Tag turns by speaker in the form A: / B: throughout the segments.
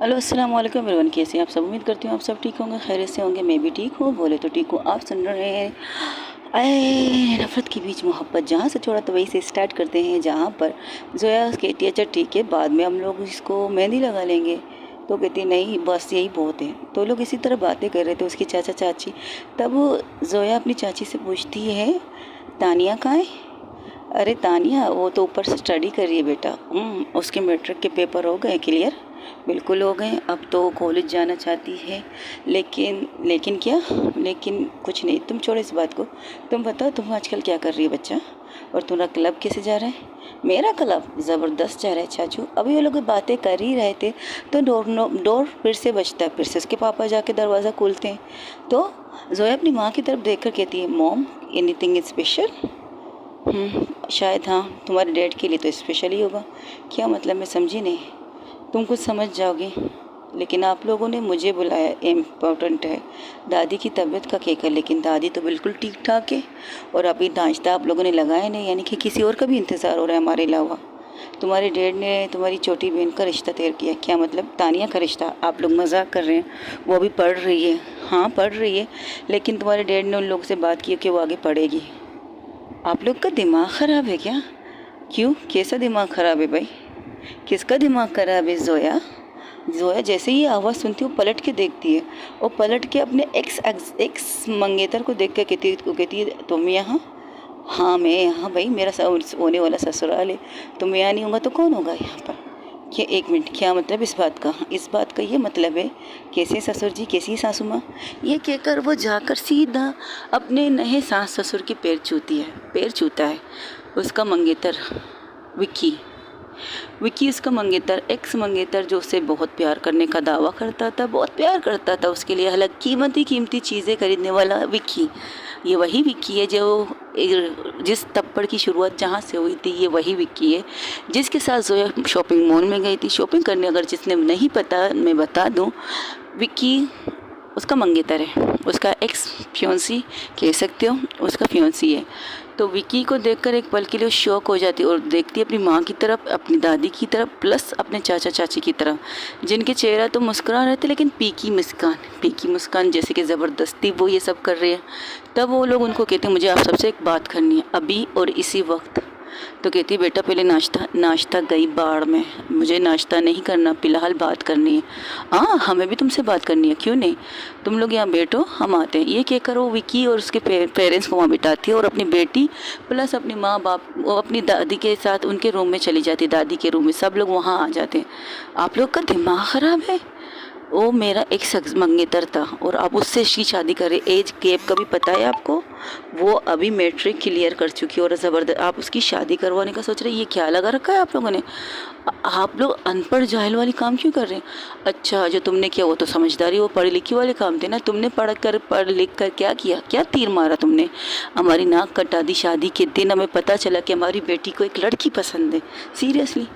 A: Hello अस्सलाम वालेकुम everyone, कैसे हैं आप सब। उम्मीद करती हूँ आप सब ठीक होंगे, खैरियत से होंगे। मैं भी ठीक हूँ, बोले तो ठीक हूँ। आप सुन रहे हैं आए नफ़रत के बीच मोहब्बत। जहाँ से छोड़ा तो वहीं से स्टार्ट करते हैं, जहाँ पर जोया कहती है अच्छा ठीक है, बाद में हम लोग इसको मेहंदी लगा लेंगे। तो कहती है नहीं बस यही बहुत है। तो लोग इसी तरह बातें कर रहे थे, उसके चाचा चाची। तब जोया अपनी चाची से पूछती है तानिया कहाँ है। अरे तानिया वो तो ऊपर से स्टडी कर रही है बेटा। उसके मैट्रिक के पेपर हो गए क्लियर। बिल्कुल हो गए, अब तो कॉलेज जाना चाहती है। लेकिन क्या, लेकिन कुछ नहीं, तुम छोड़ो इस बात को। तुम बताओ तुम आजकल क्या कर रही है बच्चा, और तुम्हारा क्लब कैसे जा रहा है। मेरा क्लब ज़बरदस्त जा रहा है चाचू। अभी वो लोग बातें कर ही रहे थे तो डोर फिर से बजता है, फिर से उसके पापा जाके दरवाज़ा खोलते हैं। तो जोया अपनी माँ की तरफ देख कर कहती है मॉम एनीथिंग स्पेशल। शायद हाँ, तुम्हारे डैड के लिए तो स्पेशल ही होगा। क्या मतलब, मैं समझी नहीं। तुम कुछ समझ जाओगे, लेकिन आप लोगों ने मुझे बुलाया इम्पोर्टेंट है। दादी की तबीयत का क्या कर, लेकिन दादी तो बिल्कुल ठीक ठाक है। और अभी नाश्ता आप लोगों ने लगाया नहीं, यानी कि किसी और का भी इंतज़ार हो रहा है हमारे अलावा। तुम्हारे डैड ने तुम्हारी छोटी बहन का रिश्ता तय किया। क्या मतलब, तानिया का रिश्ता। आप लोग मजाक कर रहे हैं, वो अभी पढ़ रही है। हाँ पढ़ रही है, लेकिन तुम्हारे डैड ने उन लोगों से बात की कि वो आगे पढ़ेगी। आप लोग का दिमाग ख़राब है क्या। क्यों, कैसा दिमाग ख़राब है भाई, किसका दिमाग ख़राब है। जोया जोया जैसे ही आवाज़ सुनती है वो पलट के देखती है, और पलट के अपने एक्स मंगेतर को देख के कहती है तुम यहाँ। हाँ मैं यहाँ भाई, मेरा होने वाला ससुराल है। तुम यहाँ नहीं होगा तो कौन होगा यहाँ पर। क्या, एक मिनट, क्या मतलब इस बात का। इस बात का ये मतलब है कैसे ससुर जी, कैसी सासू माँ। ये कहकर वो जाकर सीधा अपने नए सास ससुर के पैर छूता है उसका मंगेतर विक्की। विक्की उसका मंगेतर, एक्स मंगेतर, जो उसे बहुत प्यार करने का दावा करता था, बहुत प्यार करता था उसके लिए, अलग कीमती चीज़ें खरीदने वाला विक्की। ये वही विक्की है जो जिस तप्पड़ की शुरुआत जहाँ से हुई थी, ये वही विक्की है जिसके साथ जोया शॉपिंग मॉल में गई थी शॉपिंग करने। अगर जिसने नहीं पता मैं बता दूँ, विक्की उसका मंगेतर है, उसका एक्स फियोंसी कह सकते हो, उसका फियोंसी है। तो विक्की को देखकर एक पल के लिए शौक हो जाती है और देखती है अपनी माँ की तरफ, अपनी दादी की तरफ, प्लस अपने चाचा चाची की तरफ, जिनके चेहरा तो मुस्कुरा रहे थे लेकिन पीकी मुस्कान जैसे कि ज़बरदस्ती वो ये सब कर रहे हैं। तब वो लोग उनको कहते हैं मुझे आप सबसे एक बात करनी है अभी और इसी वक्त। तो कहती है बेटा पहले नाश्ता गई बाढ़ में, मुझे नाश्ता नहीं करना, फिलहाल बात करनी है। हाँ हमें भी तुमसे बात करनी है, क्यों नहीं, तुम लोग यहाँ बैठो हम आते हैं। ये कहकर वो विक्की और उसके पेरेंट्स को वहाँ बिठाती है और अपनी बेटी प्लस अपने माँ बाप वो अपनी दादी के साथ उनके रूम में चली जाती है। दादी के रूम में सब लोग वहाँ आ जाते हैं। आप लोग का दिमाग ख़राब है। वो मेरा एक शख्स मंगेतर था और आप उससे इसकी शादी करें। एज गैप का भी पता है आपको, वो अभी मैट्रिक क्लियर कर चुकी है और ज़बरदस्त आप उसकी शादी करवाने का सोच रहे हैं। ये क्या लगा रखा है आप लोगों ने। आप लोग अनपढ़ जाहिल वाली काम क्यों कर रहे हैं। अच्छा जो तुमने किया वो तो समझदारी, वो पढ़ी लिखी वाले काम थे ना। तुमने पढ़ लिख कर क्या किया, क्या तीर मारा तुमने, हमारी नाक कटा दी। शादी के दिन हमें पता चला कि हमारी बेटी को एक लड़की पसंद है। सीरियसली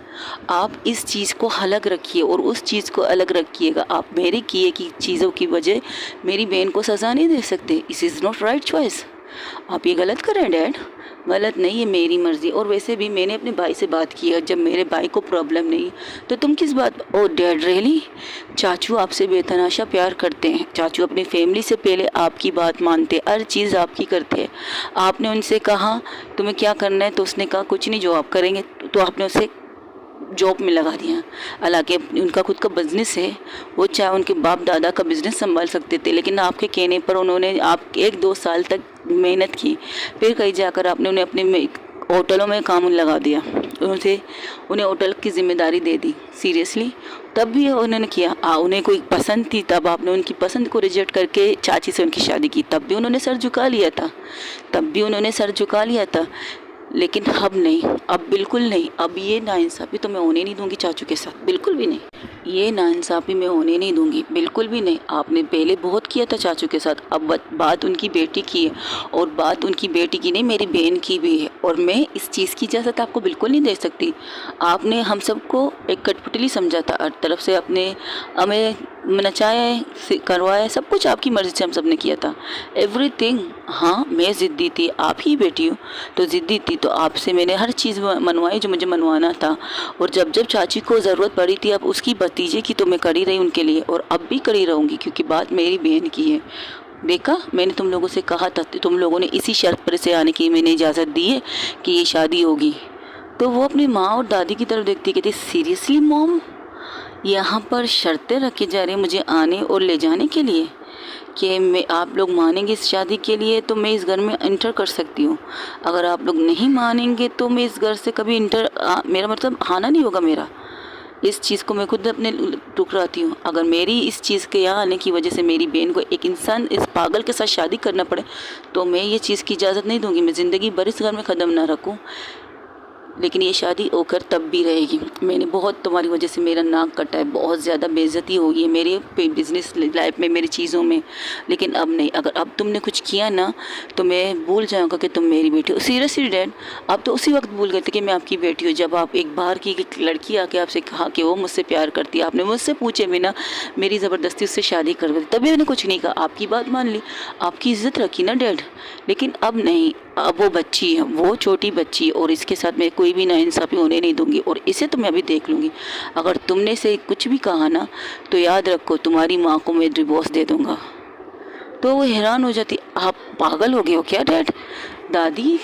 A: आप इस चीज़ को अलग रखिए और उस चीज़ को अलग रखिएगा। आप मेरे किए की चीज़ों की वजह मेरी बहन को सज़ा नहीं दे सकते। इस इज़ नॉट राइट चॉइस। आप ये गलत कर रहे हैं डैड, गलत नहीं है, मेरी मर्ज़ी। और वैसे भी मैंने अपने भाई से बात की है, जब मेरे भाई को प्रॉब्लम नहीं तो तुम किस बात। ओ डैड रियली, चाचू आपसे बेतहाशा प्यार करते हैं। चाचू अपनी फैमिली से पहले आपकी बात मानते, हर चीज़ आपकी करते हैं। आपने उनसे कहा तुम्हें क्या करना है तो उसने कहा कुछ नहीं, जो आप करेंगे। तो आपने उसे जॉब में लगा दिया। हालांकि उनका खुद का बिजनेस है, वो चाहे उनके बाप दादा का बिजनेस संभाल सकते थे, लेकिन आपके कहने पर उन्होंने आप 1-2 साल तक मेहनत की, फिर कहीं जाकर आपने उन्हें अपने होटलों में काम लगा दिया। उन्हें होटल की जिम्मेदारी दे दी। सीरियसली तब भी उन्होंने किया। उन्हें कोई पसंद थी तब आपने उनकी पसंद को रिजेक्ट करके चाची से उनकी शादी की। तब भी उन्होंने सर झुका लिया था। लेकिन अब नहीं, अब बिल्कुल नहीं। अब ये नाइंसाफ़ी तो मैं होने नहीं दूंगी चाचू के साथ, बिल्कुल भी नहीं। ये नाइंसाफ़ी मैं होने नहीं दूंगी, बिल्कुल भी नहीं। आपने पहले बहुत किया था चाचू के साथ, अब बात उनकी बेटी की है और बात उनकी बेटी की नहीं मेरी बहन की भी है, और मैं इस चीज़ की इजाज़त आपको बिल्कुल नहीं दे सकती। आपने हम सबको एक कठपुतली समझा था, हर तरफ से अपने हमें नचाया करवाया, सब कुछ आपकी मर्ज़ी से हम सब ने किया था, एवरीथिंग। हाँ मैं ज़िद्दी थी, आप ही बेटी हो तो ज़िद्दी थी, तो आपसे मैंने हर चीज़ मनवाई जो मुझे मनवाना था। और जब जब चाची को ज़रूरत पड़ी थी, अब उसकी भतीजे की तो मैं कर ही रही उनके लिए, और अब भी कर ही रहूँगी, क्योंकि बात मेरी बहन की है। देखा, मैंने तुम लोगों से कहा था, तुम लोगों ने इसी शर्त पर से आने की मैंने इजाज़त दी है कि ये शादी होगी। तो वो अपनी माँ और दादी की तरफ देखती, कहती सीरियसली मॉम, यहाँ पर शर्तें रखी जा रही हैं मुझे आने और ले जाने के लिए, कि मैं आप लोग मानेंगे इस शादी के लिए तो मैं इस घर में इंटर कर सकती हूँ, अगर आप लोग नहीं मानेंगे तो मैं इस घर से कभी मेरा मतलब आना नहीं होगा मेरा। इस चीज़ को मैं खुद अपने ठुकराती हूँ। अगर मेरी इस चीज़ के यहाँ आने की वजह से मेरी बहन को एक इंसान इस पागल के साथ शादी करना पड़े तो मैं ये चीज़ की इजाज़त नहीं दूँगी। मैं ज़िंदगी भर इस घर में कदम ना रखूँ, लेकिन ये शादी होकर तब भी रहेगी। मैंने बहुत तुम्हारी वजह से मेरा नाक कटा है, बहुत ज़्यादा बेइज्जती हो गई है मेरे बिज़नेस लाइफ में, मेरी चीज़ों में, लेकिन अब नहीं। अगर अब तुमने कुछ किया ना तो मैं भूल जाऊँगा कि तुम मेरी बेटी हो। सीरियसली डैड, आप तो उसी वक्त भूल गए थे कि मैं आपकी बेटी हूँ, जब आप एक बार की एक लड़की आके आपसे कहा कि वो मुझसे प्यार करती है। आपने मुझसे पूछे बिना मेरी ज़बरदस्ती उससे शादी करवा दी, तभी मैंने कुछ नहीं कहा, आपकी बात मान ली, आपकी इज़्ज़त रखी ना डैड। लेकिन अब नहीं, अब वो बच्ची है, वो छोटी बच्ची है, और इसके साथ मैं कोई भी नाइंसाफ़ी होने नहीं दूंगी, और इसे तो मैं अभी देख लूँगी। अगर तुमने से कुछ भी कहा ना तो याद रखो तुम्हारी माँ को मैं डिवोर्स दे दूँगा। तो वो हैरान हो जाती, आप पागल हो गए हो क्या डैड? दादी,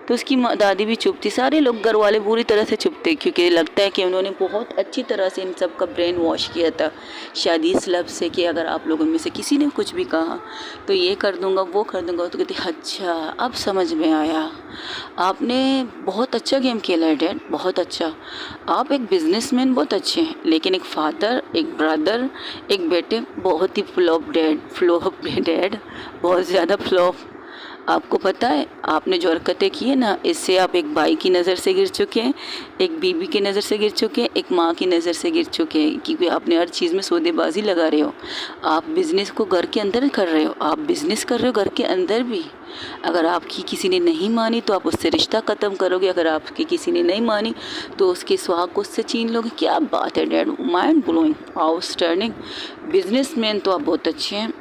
A: तो उसकी दादी भी चुप थी, सारे लोग घर वाले पूरी तरह से चुप थे, क्योंकि लगता है कि उन्होंने बहुत अच्छी तरह से इन सब का ब्रेन वॉश किया था शादी इस लफ्ज़ से कि अगर आप लोगों में से किसी ने कुछ भी कहा तो ये कर दूंगा वो कर दूंगा। तो कहती अच्छा अब समझ में आया, आपने बहुत अच्छा गेम खेला है डैड, बहुत अच्छा। आप एक बिजनेसमैन बहुत अच्छे हैं, लेकिन एक फादर, एक ब्रदर, एक बेटे बहुत ही फ्लॉप डैड, बहुत ज़्यादा फ्लॉप। आपको पता है आपने जो हरकतें की है ना, इससे आप एक भाई की नज़र से गिर चुके हैं, एक बीबी की नज़र से गिर चुके हैं, एक माँ की नज़र से गिर चुके हैं, क्योंकि आपने हर चीज़ में सौदेबाजी लगा रहे हो। आप बिज़नेस को घर के अंदर कर रहे हो, आप बिज़नेस कर रहे हो घर के अंदर भी। अगर आपकी किसी ने नहीं मानी तो आप उससे रिश्ता ख़त्म करोगे, अगर आपकी किसी ने नहीं मानी तो उसके सुहाग को उससे छीन लोगे। क्या बात है dad, mind blowing, outstanding. Businessman तो आप बहुत अच्छे हैं।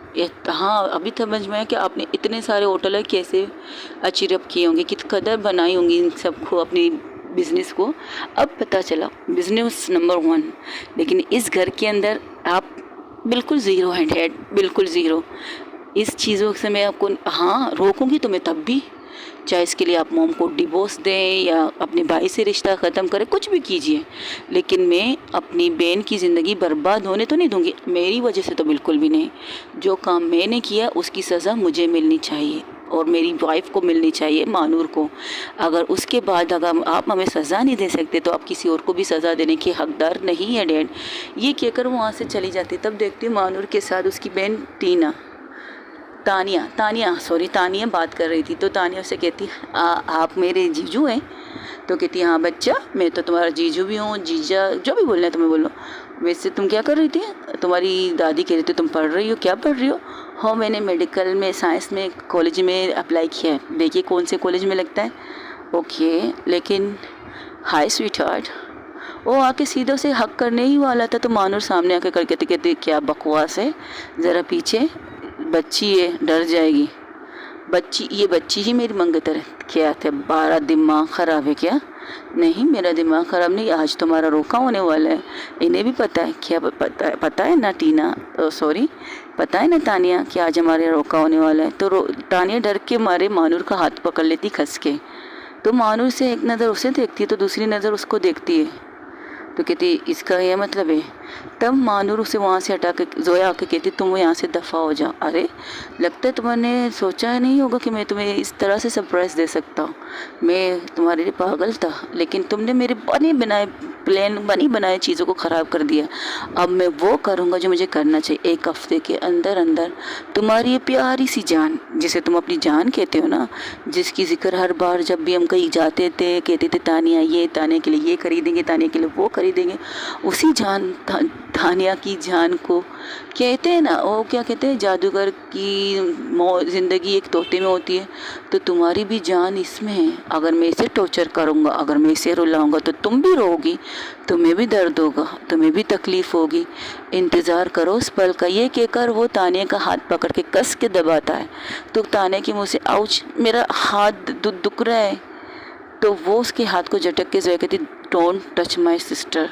A: हाँ, अभी समझ में आया कि आपने इतने सारे होटल कैसे अचीव किए होंगे, कित कदर बनाई होंगी इन सबको, अपनी बिज़नेस को। अब पता चला बिज़नेस नंबर 1, लेकिन इस घर के अंदर आप बिल्कुल ज़ीरो हैं डैड, बिल्कुल ज़ीरो। इस चीज़ों से मैं आपको हाँ रोकूंगी तो मैं तब भी, चाहे इसके लिए आप मॉम को डिवोर्स दें या अपने भाई से रिश्ता ख़त्म करें, कुछ भी कीजिए, लेकिन मैं अपनी बहन की ज़िंदगी बर्बाद होने तो नहीं दूंगी, मेरी वजह से तो बिल्कुल भी नहीं। जो काम मैंने किया उसकी सज़ा मुझे मिलनी चाहिए और मेरी वाइफ को मिलनी चाहिए, मानूर को। अगर उसके बाद अगर आप हमें सज़ा नहीं दे सकते तो आप किसी और को भी सज़ा देने के हकदार नहीं है डैड। ये कहकर वो वहाँ से चली जाती। तब देखती हूँ मानूर के साथ उसकी बहन तानिया बात कर रही थी। तो तानिया उसे कहती आप मेरे जीजू हैं? तो कहती हाँ बच्चा, मैं तो तुम्हारा जीजू भी हूँ, जीजा जो भी बोलना है तुम्हें बोलो। वैसे तुम क्या कर रही थी? तुम्हारी दादी कह रही थी तुम पढ़ रही हो, क्या पढ़ रही हो? हाँ मैंने मेडिकल में, साइंस में कॉलेज में अप्लाई किया है। देखिए कौन से कॉलेज में लगता है। ओके, लेकिन हाय स्वीट हार्ट। वो आके सीधे उसे हक करने ही वाला था तो मानूर सामने आके करके कहती क्या बकवास है, ज़रा पीछे, बच्ची है डर जाएगी। ये बच्ची ही मेरी मंगतर है। क्या थे 12 दिमाग ख़राब है क्या? नहीं मेरा दिमाग ख़राब नहीं, आज तुम्हारा रोका होने वाला है। इन्हें भी पता है क्या? पता है ना टीना, सॉरी पता है ना तानिया कि आज हमारे रोका होने वाला है। तो तानिया डर के मारे मानूर का हाथ पकड़ लेती खस के। तो मानूर से एक नज़र उसे देखती है तो दूसरी नज़र उसको देखती है। तो कहती इसका यह मतलब है। तब मानूर उसे वहाँ से हटा के जोया आके कहती तुम यहाँ से दफ़ा हो जाओ। अरे लगता है तुमने सोचा नहीं होगा कि मैं तुम्हें इस तरह से सरप्राइज़ दे सकता हूँ। मैं तुम्हारे लिए पागल था, लेकिन तुमने मेरे बनी बनाए चीज़ों को ख़राब कर दिया। अब मैं वो करूँगा जो मुझे करना चाहिए। 1 हफ्ते के अंदर अंदर तुम्हारी ये प्यारी सी जान, जिसे तुम अपनी जान कहते हो ना, जिसकी जिक्र हर बार जब भी हम कहीं जाते थे कहते थे तानिया ये, तानिया के लिए ये खरीदेंगे, तानिया के लिए वो खरीदेंगे, उसी जान तानिया की जान को कहते हैं ना, वो क्या कहते हैं, जादूगर की ज़िंदगी एक तोते में होती है। तो तुम्हारी भी जान इसमें है। अगर मैं इसे टॉर्चर करूँगा, अगर मैं इसे रुलाऊंगा तो तुम भी रोगी, तुम्हें भी दर्द होगा, तुम्हें भी तकलीफ़ होगी। इंतज़ार करो उस पल का। ये कहकर वो तानिया का हाथ पकड़ के कस के दबाता है। तो तानिया के मुँह से आउच, मेरा हाथ दुख रहा है। तो वो उसके हाथ को झटक के जो कहती don't touch my sister,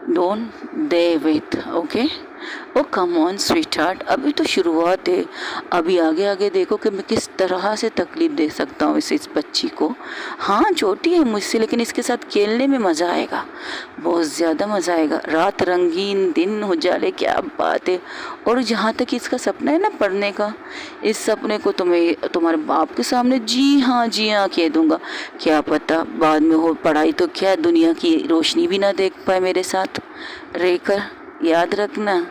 A: don't they with, okay. Oh come on sweetheart, अभी तो शुरुआत है, अभी आगे आगे देखो कि मैं किस तरह से तकलीफ दे सकता हूँ इस बच्ची को। हाँ छोटी है मुझसे, लेकिन इसके साथ खेलने में मज़ा आएगा, बहुत ज़्यादा मज़ा आएगा। रात रंगीन दिन उजाले, क्या बात है। और जहाँ तक इसका सपना है ना पढ़ने का, इस सपने को तुम्हें तुम्हारे बाप के सामने जी हाँ कह दूँगा। क्या पता बाद में हो पढ़ाई तो क्या, दुनिया की रोशनी भी ना देख पाए मेरे साथ रहकर। याद रखना,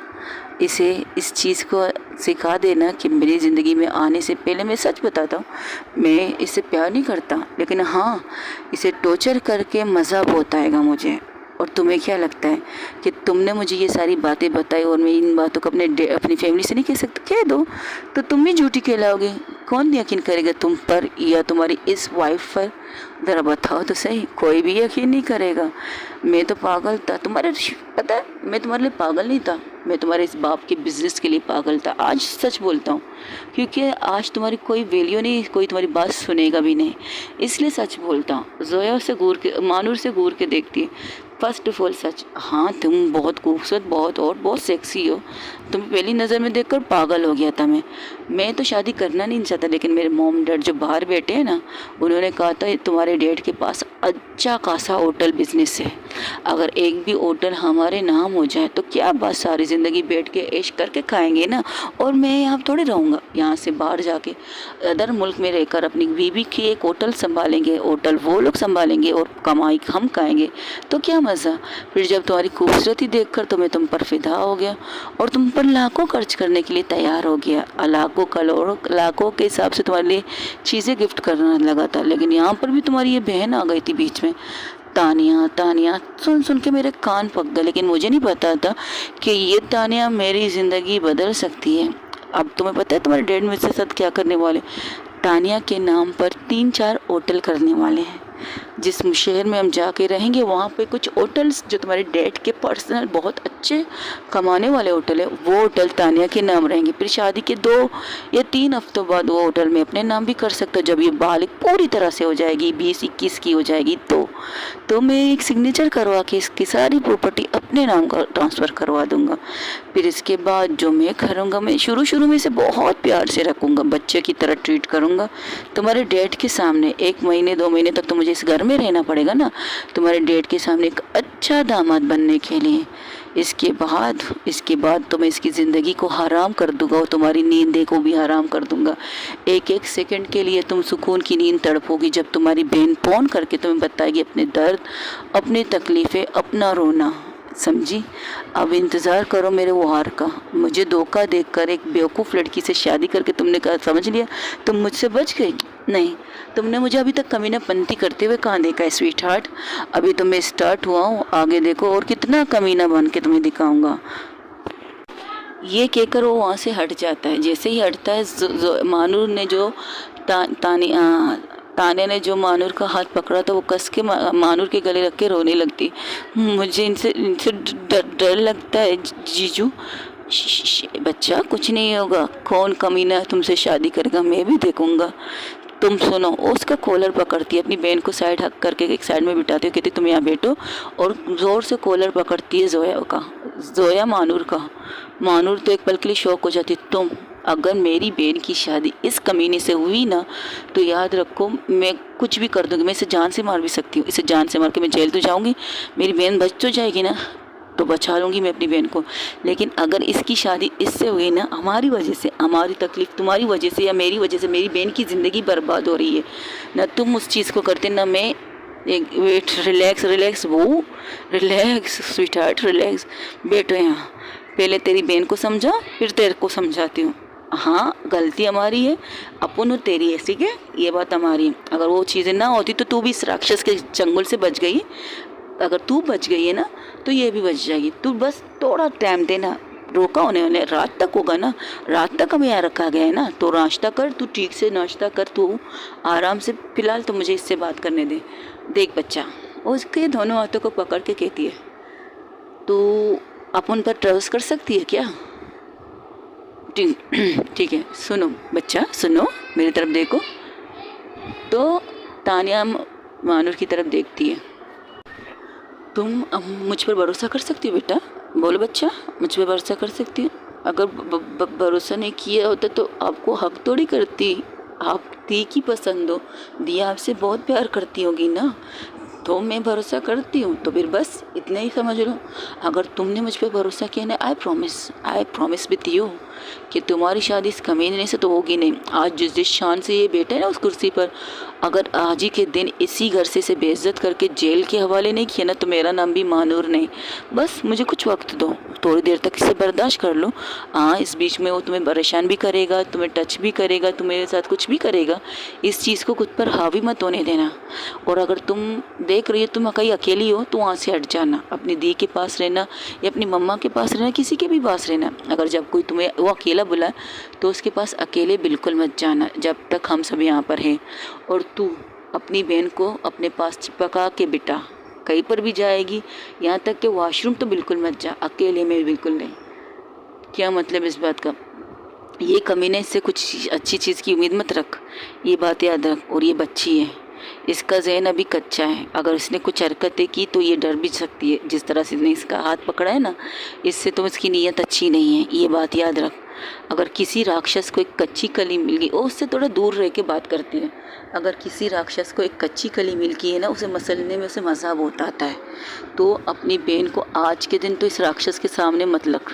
A: इसे इस चीज़ को सिखा देना कि मेरी ज़िंदगी में आने से पहले, मैं सच बताता हूँ, मैं इससे प्यार नहीं करता, लेकिन हाँ इसे टॉर्चर करके मज़ा बहुत आएगा मुझे। और तुम्हें क्या लगता है कि तुमने मुझे ये सारी बातें बताई और मैं इन बातों को अपनी फैमिली से नहीं कह सकता? कह दो तो तुम भी झूठी कहलाओगे। कौन यकीन करेगा तुम पर या तुम्हारी इस वाइफ पर? ज़रा बताओ तो सही, कोई भी यकीन नहीं करेगा। मैं तो पागल था तुम्हारे, पता है मैं तुम्हारे लिए पागल नहीं था, मैं तुम्हारे इस बाप के बिजनेस के लिए पागल था। आज सच बोलता हूँ, क्योंकि आज तुम्हारी कोई वैल्यू नहीं, कोई तुम्हारी बात सुनेगा भी नहीं, इसलिए सच बोलता हूँ। जोया से घूर के, मानूर से घूर के देखती है। फर्स्ट ऑफ ऑल सच, हाँ तुम बहुत खूबसूरत, बहुत और बहुत सेक्सी हो। तुम्हें पहली नज़र में देखकर पागल हो गया था मैं तो शादी करना नहीं चाहता, लेकिन मेरे मॉम डैड जो बाहर बैठे हैं ना, उन्होंने कहा था तुम्हारे डैड के पास अच्छा खासा होटल बिजनेस है, अगर एक भी होटल हमारे नाम हो जाए तो क्या बात, सारी ज़िंदगी बैठ के ऐश करके खाएंगे ना। और मैं यहाँ थोड़ी रहूँगा, यहाँ से बाहर जाके अदर मुल्क में रहकर अपनी बीवी की एक होटल संभालेंगे, होटल वो लोग संभालेंगे और कमाई हम खाएंगे, तो क्या मज़ा। फिर जब तुम्हारी खूबसूरती देखकर तो मैं तुम पर फिदा हो गया और तुम पर लाखों खर्च करने के लिए तैयार हो गया, लाखों करोड़ों लाखों के हिसाब से तुम्हारे लिए चीज़ें गिफ्ट करना लगा था। लेकिन यहाँ पर भी तुम्हारी ये बहन आ गई थी बीच में, तानिया। तानिया सुन सुन के मेरे कान पक गए, लेकिन मुझे नहीं पता था कि ये तानिया मेरी ज़िंदगी बदल सकती है। अब तुम्हें पता है तुम्हारे डैड मेरे साथ क्या करने वाले? तानिया के नाम पर 3-4 होटल करने वाले हैं। जिस शहर में हम जाके रहेंगे वहाँ पे कुछ होटल्स जो तुम्हारे डैड के पर्सनल बहुत अच्छे कमाने वाले होटल है, वो होटल तानिया के नाम रहेंगे। फिर शादी के 2 या 3 हफ्तों बाद वो होटल में अपने नाम भी कर सकते हो, जब ये बालिग पूरी तरह से हो जाएगी, 20-21 की हो जाएगी, तो मैं एक सिग्नेचर करवा के इसकी सारी प्रॉपर्टी अपने नाम का ट्रांसफ़र करवा दूंगा। फिर इसके बाद जो मैं करूँगा, मैं शुरू में इसे बहुत प्यार से रखूँगा, बच्चे की तरह ट्रीट करूँगा। तुम्हारे डैड के सामने 1 महीने 2 महीने तक तो मुझे इस घर में रहना पड़ेगा ना, तुम्हारे डैड के सामने एक अच्छा दामाद बनने के लिए। इसके बाद तो मैं इसकी ज़िंदगी को हराम कर दूंगा और तुम्हारी नींद को भी हराम कर दूंगा। एक सेकंड के लिए तुम सुकून की नींद तड़पोगी जब तुम्हारी बहन फ़ोन करके तुम्हें बताएगी अपने दर्द, अपनी तकलीफ़ें, अपना रोना, समझी। अब इंतज़ार करो मेरे वार का। मुझे धोखा देकर एक बेवकूफ़ लड़की से शादी करके तुमने कहा, समझ लिया तुम मुझसे बच गई? नहीं, तुमने मुझे अभी तक कमीनापंती करते हुए कहाँ देखा है स्वीट हार्ट। अभी तो मैं स्टार्ट हुआ हूँ, आगे देखो और कितना कमीना बन के तुम्हें दिखाऊंगा। ये कहकर वो वहाँ से हट जाता है। जैसे ही हटता है, मानूर ने जो ताने ने जो मानूर का हाथ पकड़ा था, वो कस के मानूर के गले रख के रोने लगती। मुझे इनसे डर लगता है जीजू। बच्चा कुछ नहीं होगा, कौन कमीना तुमसे शादी करेगा मैं भी देखूंगा। तुम सुनो। उसका कॉलर पकड़ती है, अपनी बहन को साइड हक करके एक साइड में बिठाती है, कहती तुम यहाँ बैठो, और ज़ोर से कॉलर पकड़ती है जोया मानूर का। मानूर तो एक पल के लिए शौक हो जाती, तुम अगर मेरी बहन की शादी इस कमीने से हुई ना, तो याद रखो मैं कुछ भी कर दूंगी, मैं इसे जान से मार भी सकती हूँ। इसे जान से मार के मैं जेल तो जाऊँगी, मेरी बहन बच तो जाएगी ना, तो बचा लूँगी मैं अपनी बहन को। लेकिन अगर इसकी शादी इससे हुई ना, हमारी वजह से, हमारी तकलीफ़ तुम्हारी वजह से या मेरी वजह से मेरी बहन की ज़िंदगी बर्बाद हो रही है ना। तुम उस चीज़ को करते ना मैं। एक वेट, रिलैक्स वो रिलैक्स स्वीट हार्ट, रिलैक्स। बैठो यहाँ, पहले तेरी बहन को समझा, फिर तेरे को समझाती हूँ। हाँ गलती हमारी है, अपन और तेरी है, ठीक है, ये बात हमारी है। अगर वो चीज़ें ना होती तो तू भी इस राक्षस के चंगुल से बच गई। अगर तू बच गई है ना, तो ये भी बच जाएगी। तू बस थोड़ा टाइम देना, रोका होने वाले रात तक होगा ना, रात तक हमें यहाँ रखा गया है ना, तो नाश्ता कर, तू ठीक से नाश्ता कर, तू आराम से। फिलहाल तो मुझे इससे बात करने दे। देख बच्चा, उसके दोनों हाथों को पकड़ के कहती है, तू अपन पर ट्रस्ट कर सकती है क्या? ठीक है, सुनो बच्चा, सुनो, मेरी तरफ देखो। तो तानिया मानूर की तरफ देखती है। तुम मुझ पर भरोसा कर सकती हो बेटा? बोलो बच्चा, मुझ पर भरोसा कर सकती हो? अगर भरोसा नहीं किया होता तो आपको हक थोड़ी करती। आप दी की पसंद हो, दी आपसे बहुत प्यार करती होगी ना, तो मैं भरोसा करती हूँ, तो फिर बस इतना ही समझ लो। अगर तुमने मुझ पर भरोसा किया ना, आई प्रॉमिस विथ यू कि तुम्हारी शादी इस कमीने से तो होगी नहीं। आज जिस शान से ये बैठे ना उस कुर्सी पर, अगर आज ही के दिन इसी घर से इसे बेइज्जत करके जेल के हवाले नहीं किया ना, तो मेरा नाम भी मानूर नहीं। बस मुझे कुछ वक्त दो, थोड़ी देर तक इसे बर्दाश्त कर लो। हाँ, इस बीच में वो तुम्हें परेशान भी करेगा, तुम्हें टच भी करेगा, तुम्हारे साथ कुछ भी करेगा। इस चीज़ को खुद पर हावी मत होने देना। और अगर तुम देख रही हो तुम कहीं अकेली हो, तो वहाँ से हट जाना, अपनी दी के पास रहना या अपनी मम्मा के पास रहना, किसी के भी पास रहना। अगर जब कोई तुम्हें वो अकेला बुलाए तो उसके पास अकेले बिल्कुल मत जाना, जब तक हम सब यहाँ पर हैं। और तू अपनी बहन को अपने पास चिपका के बिठा, कहीं पर भी जाएगी, यहाँ तक कि वॉशरूम तो बिल्कुल मत जा, अकेले में बिल्कुल नहीं। क्या मतलब इस बात का? ये कमीने से कुछ अच्छी चीज़ की उम्मीद मत रख, ये बात याद रख। और ये बच्ची है, इसका ज़हन अभी कच्चा है, अगर इसने कुछ हरकतें की तो ये डर भी सकती है। जिस तरह से इसने इसका हाथ पकड़ा है ना, इससे तो इसकी नीयत अच्छी नहीं है, ये बात याद रख। अगर किसी राक्षस को एक कच्ची कली मिल गई, वो उससे थोड़ा दूर रह के बात करती है। अगर किसी राक्षस को एक कच्ची कली मिल गई है ना, उसे मसलने में उसे मज़ा बहुत आता है। तो अपनी बहन को आज के दिन तो इस राक्षस के सामने मत रख,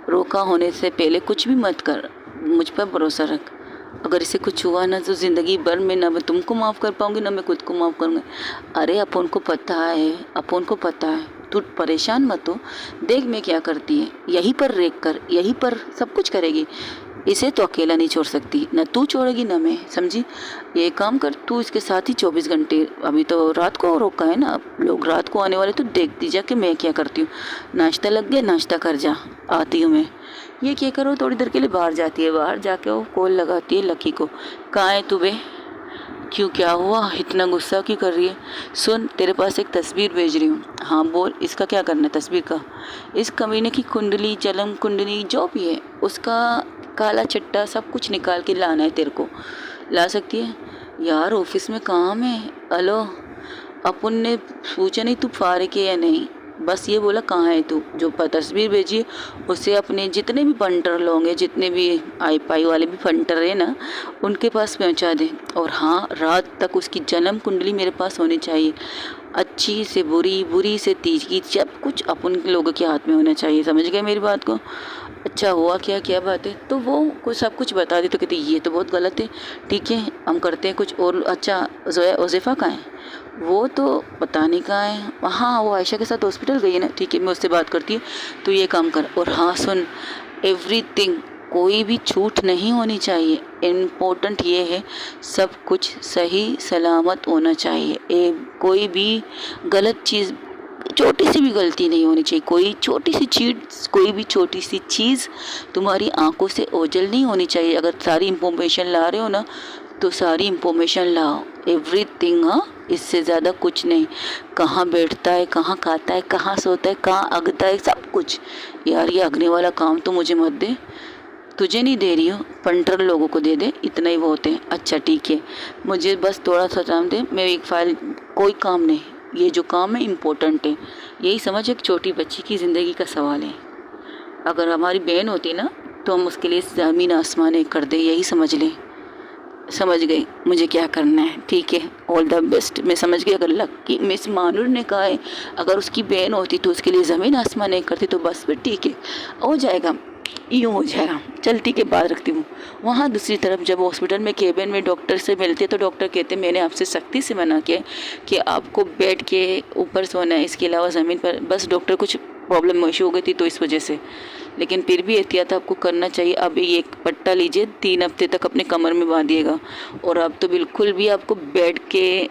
A: रोका होने से पहले कुछ भी मत कर, मुझ पर भरोसा रख। अगर इसे कुछ हुआ ना तो ज़िंदगी भर में ना मैं तुमको माफ़ कर पाऊँगी ना मैं खुद को माफ़ करूँगी। अरे अपन को पता है, अपन को पता है, तू परेशान मत हो। देख मैं क्या करती है, यहीं पर रेक कर, यहीं पर सब कुछ करेगी। इसे तो अकेला नहीं छोड़ सकती, ना तू छोड़ेगी ना मैं, समझी? ये काम कर, तू इसके साथ ही 24 घंटे, अभी तो रात को रोका है ना, लोग रात को आने वाले, तो देखती जा कि मैं क्या करती हूँ। नाश्ता लग गया, नाश्ता कर जा, आती हूँ मैं। ये क्या करो, थोड़ी देर के लिए बाहर जाती है, बाहर जाके वो कॉल लगाती है लकी को। कहाँ है तू बे? क्यों, क्या हुआ, इतना गुस्सा क्यों कर रही है? सुन, तेरे पास एक तस्वीर भेज रही हूँ। हाँ बोल, इसका क्या करना है तस्वीर का? इस कमीने की कुंडली, जन्म कुंडली जो भी है उसका काला चट्टा सब कुछ निकाल के लाना है तेरे को। ला सकती है? यार ऑफिस में काम है। हेलो, अपन ने पूछा नहीं तू फारिग है या नहीं, बस ये बोला कहाँ है तू। जो तस्वीर भेजी है उसे अपने जितने भी फंटर लोग हैं, जितने भी आई पाई वाले भी फंटर है ना, उनके पास पहुँचा दे। और हाँ, रात तक उसकी जन्म कुंडली मेरे पास होनी चाहिए, अच्छी से बुरी, बुरी से तीसरी, सब कुछ अपन लोगों के हाथ में होना चाहिए। समझ गए मेरी बात को? अच्छा हुआ क्या, क्या बात है? तो वो कुछ सब कुछ बता दी तो कहती ये तो बहुत गलत है। ठीक है, हम करते हैं कुछ और। अच्छा, जोया उज़ैफ़ा कहाँ है? वो तो पता नहीं कहाँ है। हाँ, वो आयशा के साथ हॉस्पिटल गई है ना। ठीक है, मैं उससे बात करती हूँ, तो ये काम कर। और हाँ सुन, एवरीथिंग, कोई भी छूट नहीं होनी चाहिए। इम्पोर्टेंट ये है सब कुछ सही सलामत होना चाहिए। कोई भी गलत चीज़, छोटी सी भी गलती नहीं होनी चाहिए। कोई छोटी सी चीज़, कोई भी छोटी सी चीज़ तुम्हारी आंखों से ओझल नहीं होनी चाहिए। अगर सारी इंफॉर्मेशन ला रहे हो ना, तो सारी इंफॉर्मेशन लाओ, एवरीथिंग। हाँ, इससे ज़्यादा कुछ नहीं। कहाँ बैठता है, कहाँ खाता है, कहाँ सोता है, कहाँ अगता है, सब कुछ। यार ये अगने वाला काम तो मुझे मत दे, तुझे नहीं दे रही हूँ, पंटर लोगों को दे दे, इतना ही बहुत है। अच्छा ठीक है, मुझे बस थोड़ा सा टाइम दे, मैं एक फ़ाइल, कोई काम नहीं, ये जो काम है इम्पोर्टेंट है। यही समझ, एक छोटी बच्ची की ज़िंदगी का सवाल है। अगर हमारी बहन होती ना, तो हम उसके लिए ज़मीन आसमान एक कर दे, यही समझ लें। समझ गई मुझे क्या करना है? ठीक है, ऑल द बेस्ट। मैं समझ गई। अगर लकी मिस मानूर ने कहा है अगर उसकी बहन होती तो उसके लिए ज़मीन आसमान नहीं करती, तो बस फिर ठीक है, हो जाएगा, यूँ हो जाएगा। चलती के बाद रखती हूँ। वहाँ दूसरी तरफ जब हॉस्पिटल में केबिन में डॉक्टर से मिलते तो डॉक्टर कहते मैंने आपसे सख्ती से मना किया कि आपको बेड के ऊपर सोना है, इसके अलावा ज़मीन पर। बस डॉक्टर कुछ प्रॉब्लम इशू हो गई थी तो इस वजह से, लेकिन फिर भी एहतियात आपको करना चाहिए। अब ये एक पट्टा लीजिए, 3 हफ्ते तक अपने कमर में बांधिएगा। और अब तो बिल्कुल भी आपको बेड के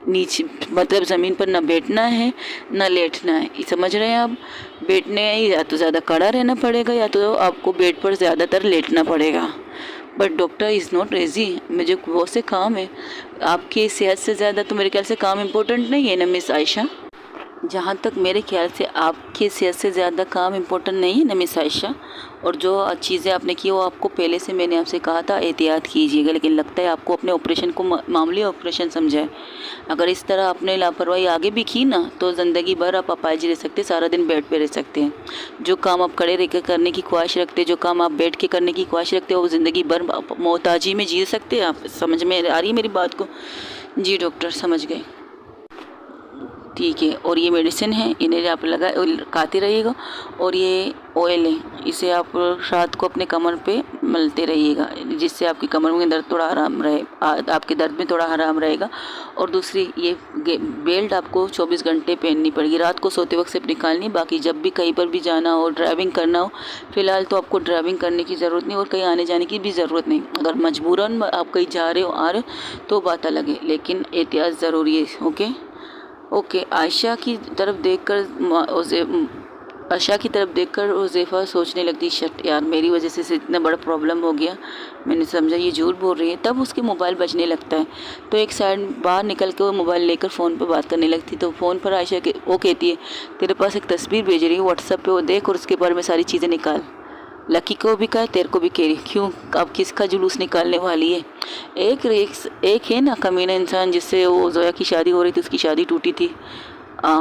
A: नीचे, मतलब ज़मीन पर ना बैठना है ना लेटना है, समझ रहे हैं आप? बैठने या तो ज़्यादा खड़ा रहना पड़ेगा या तो आपको बेड पर ज़्यादातर लेटना पड़ेगा। बट डॉक्टर इज़ नॉट रेजी, मुझे बहुत से काम है। आपकी सेहत से ज़्यादा तो मेरे ख्याल से काम इम्पोर्टेंट नहीं है ना मिस आयशा? जहाँ तक मेरे ख्याल से आपकी सेहत से ज़्यादा काम इम्पोर्टेंट नहीं है ना मिस आयशा। और जो चीज़ें आपने की वो आपको पहले से मैंने आपसे कहा था एहतियात कीजिएगा, लेकिन लगता है आपको अपने ऑपरेशन को मामूली ऑपरेशन समझा है। अगर इस तरह आपने लापरवाही आगे भी की ना तो ज़िंदगी भर आप अपाहिज रह सकते, सारा दिन बेड पे रह सकते हैं। जो काम आप खड़े रह कर करने की ख्वाहिश रखते, जो काम आप बैठ के करने की ख्वाहिश रखते हो, वो ज़िंदगी भर मोहताजी में जी सकते हैं आप। समझ में आ रही है मेरी बात को? जी डॉक्टर समझ गए। ठीक है, और ये मेडिसिन है, इन्हें आप खाते रहिएगा। और ये ऑयल है, इसे आप रात को अपने कमर पे मलते रहिएगा, जिससे आपकी कमर में दर्द थोड़ा आराम रहे, आपके दर्द में थोड़ा आराम रहेगा। और दूसरी ये बेल्ट आपको 24 घंटे पहननी पड़ेगी, रात को सोते वक्त सिर्फ निकालनी, बाकी जब भी कहीं पर भी जाना हो, ड्राइविंग करना हो। फ़िलहाल तो आपको ड्राइविंग करने की ज़रूरत नहीं और कहीं आने जाने की भी ज़रूरत नहीं। अगर मजबूरन आप कहीं जा रहे हो आ रहे हो तो बात अलग है, लेकिन एहतियात ज़रूरी है। ओके। आयशा की तरफ देखकर हुज़ैफ़ा सोचने लगती, शट यार, मेरी वजह से इतना बड़ा प्रॉब्लम हो गया। मैंने समझा ये झूठ बोल रही है। तब उसके मोबाइल बजने लगता है, तो एक साइड बाहर निकल के वो मोबाइल लेकर फ़ोन पर बात करने लगती। तो फ़ोन पर आयशा वो कहती है, तेरे पास एक तस्वीर भेज रही है व्हाट्सएप पे, वो देख और उसके बारे में सारी चीज़ें निकाल। लकी को भी कहा, तेरे को भी कह रही, क्यों अब किसका जुलूस निकालने वाली है? एक है ना कमीना इंसान, जिससे वो जोया की शादी हो रही थी, उसकी शादी टूटी थी,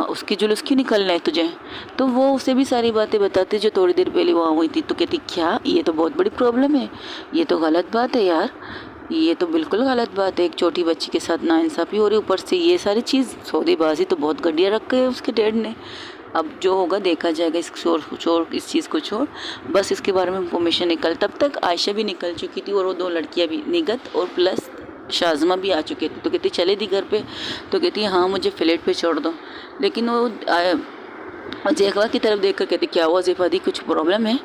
A: उसकी जुलूस क्यों निकलना है तुझे? तो वो उसे भी सारी बातें बताती जो थोड़ी देर पहले वहाँ हुई थी। तो कहती, क्या ये तो बहुत बड़ी प्रॉब्लम है, ये तो गलत बात है यार, ये तो बिल्कुल गलत बात है। एक छोटी बच्ची के साथ नाइंसाफ़ी हो रही, ऊपर से ये सारी चीज़, सौदेबाजी तो बहुत घटिया रखी है उसके डैड ने। अब जो होगा देखा जाएगा, इस इस चीज़ को छोड़, बस इसके बारे में इंफॉर्मेशन निकल। तब तक आयशा भी निकल चुकी थी और वो 2 लड़कियां भी, निगत और प्लस शाज़मा भी आ चुके थे। तो कहती चले दी घर पे? तो कहती हाँ मुझे फ्लैट पे छोड़ दो। लेकिन वो ज़ेफ़ा की तरफ देखकर कहती, क्या हुआ ज़ेफ़ा दी, कुछ प्रॉब्लम है?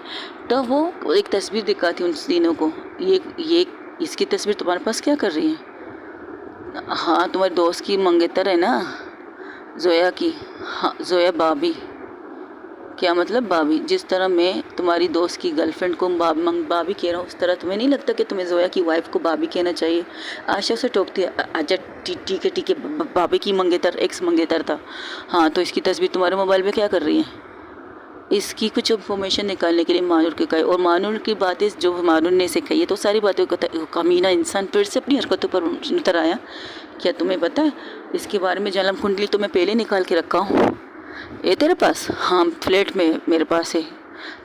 A: तो वो एक तस्वीर दिखाती उन तीनों को, ये इसकी तस्वीर तुम्हारे पास क्या कर रही है? हाँ तुम्हारे दोस्त की मंगेतर है ना, जोया की। हाँ जोया भाभी। क्या मतलब भाभी? जिस तरह मैं तुम्हारी दोस्त की गर्लफ्रेंड को भाभी कह रहा हूँ, उस तरह तुम्हें नहीं लगता कि तुम्हें जोया की वाइफ को भाभी कहना चाहिए? आशा से टोकती है, अच्छा ठीक है, भाभी की मंगेतर, एक्स मंगेतर था। हाँ तो इसकी तस्वीर तुम्हारे मोबाइल में क्या कर रही है? इसकी कुछ इन्फॉर्मेशन निकालने के लिए मानूर के कहे, और मानूर की बातें जो मानूर ने सिखाई है, तो सारी बातें कमीना इंसान फिर से अपनी हरकतों पर उतर आया। क्या तुम्हें पता है इसके बारे में? जन्म कुंडली तो मैं पहले निकाल के रखा हूँ। ये तेरे पास? हाँ फ्लैट में मेरे पास है।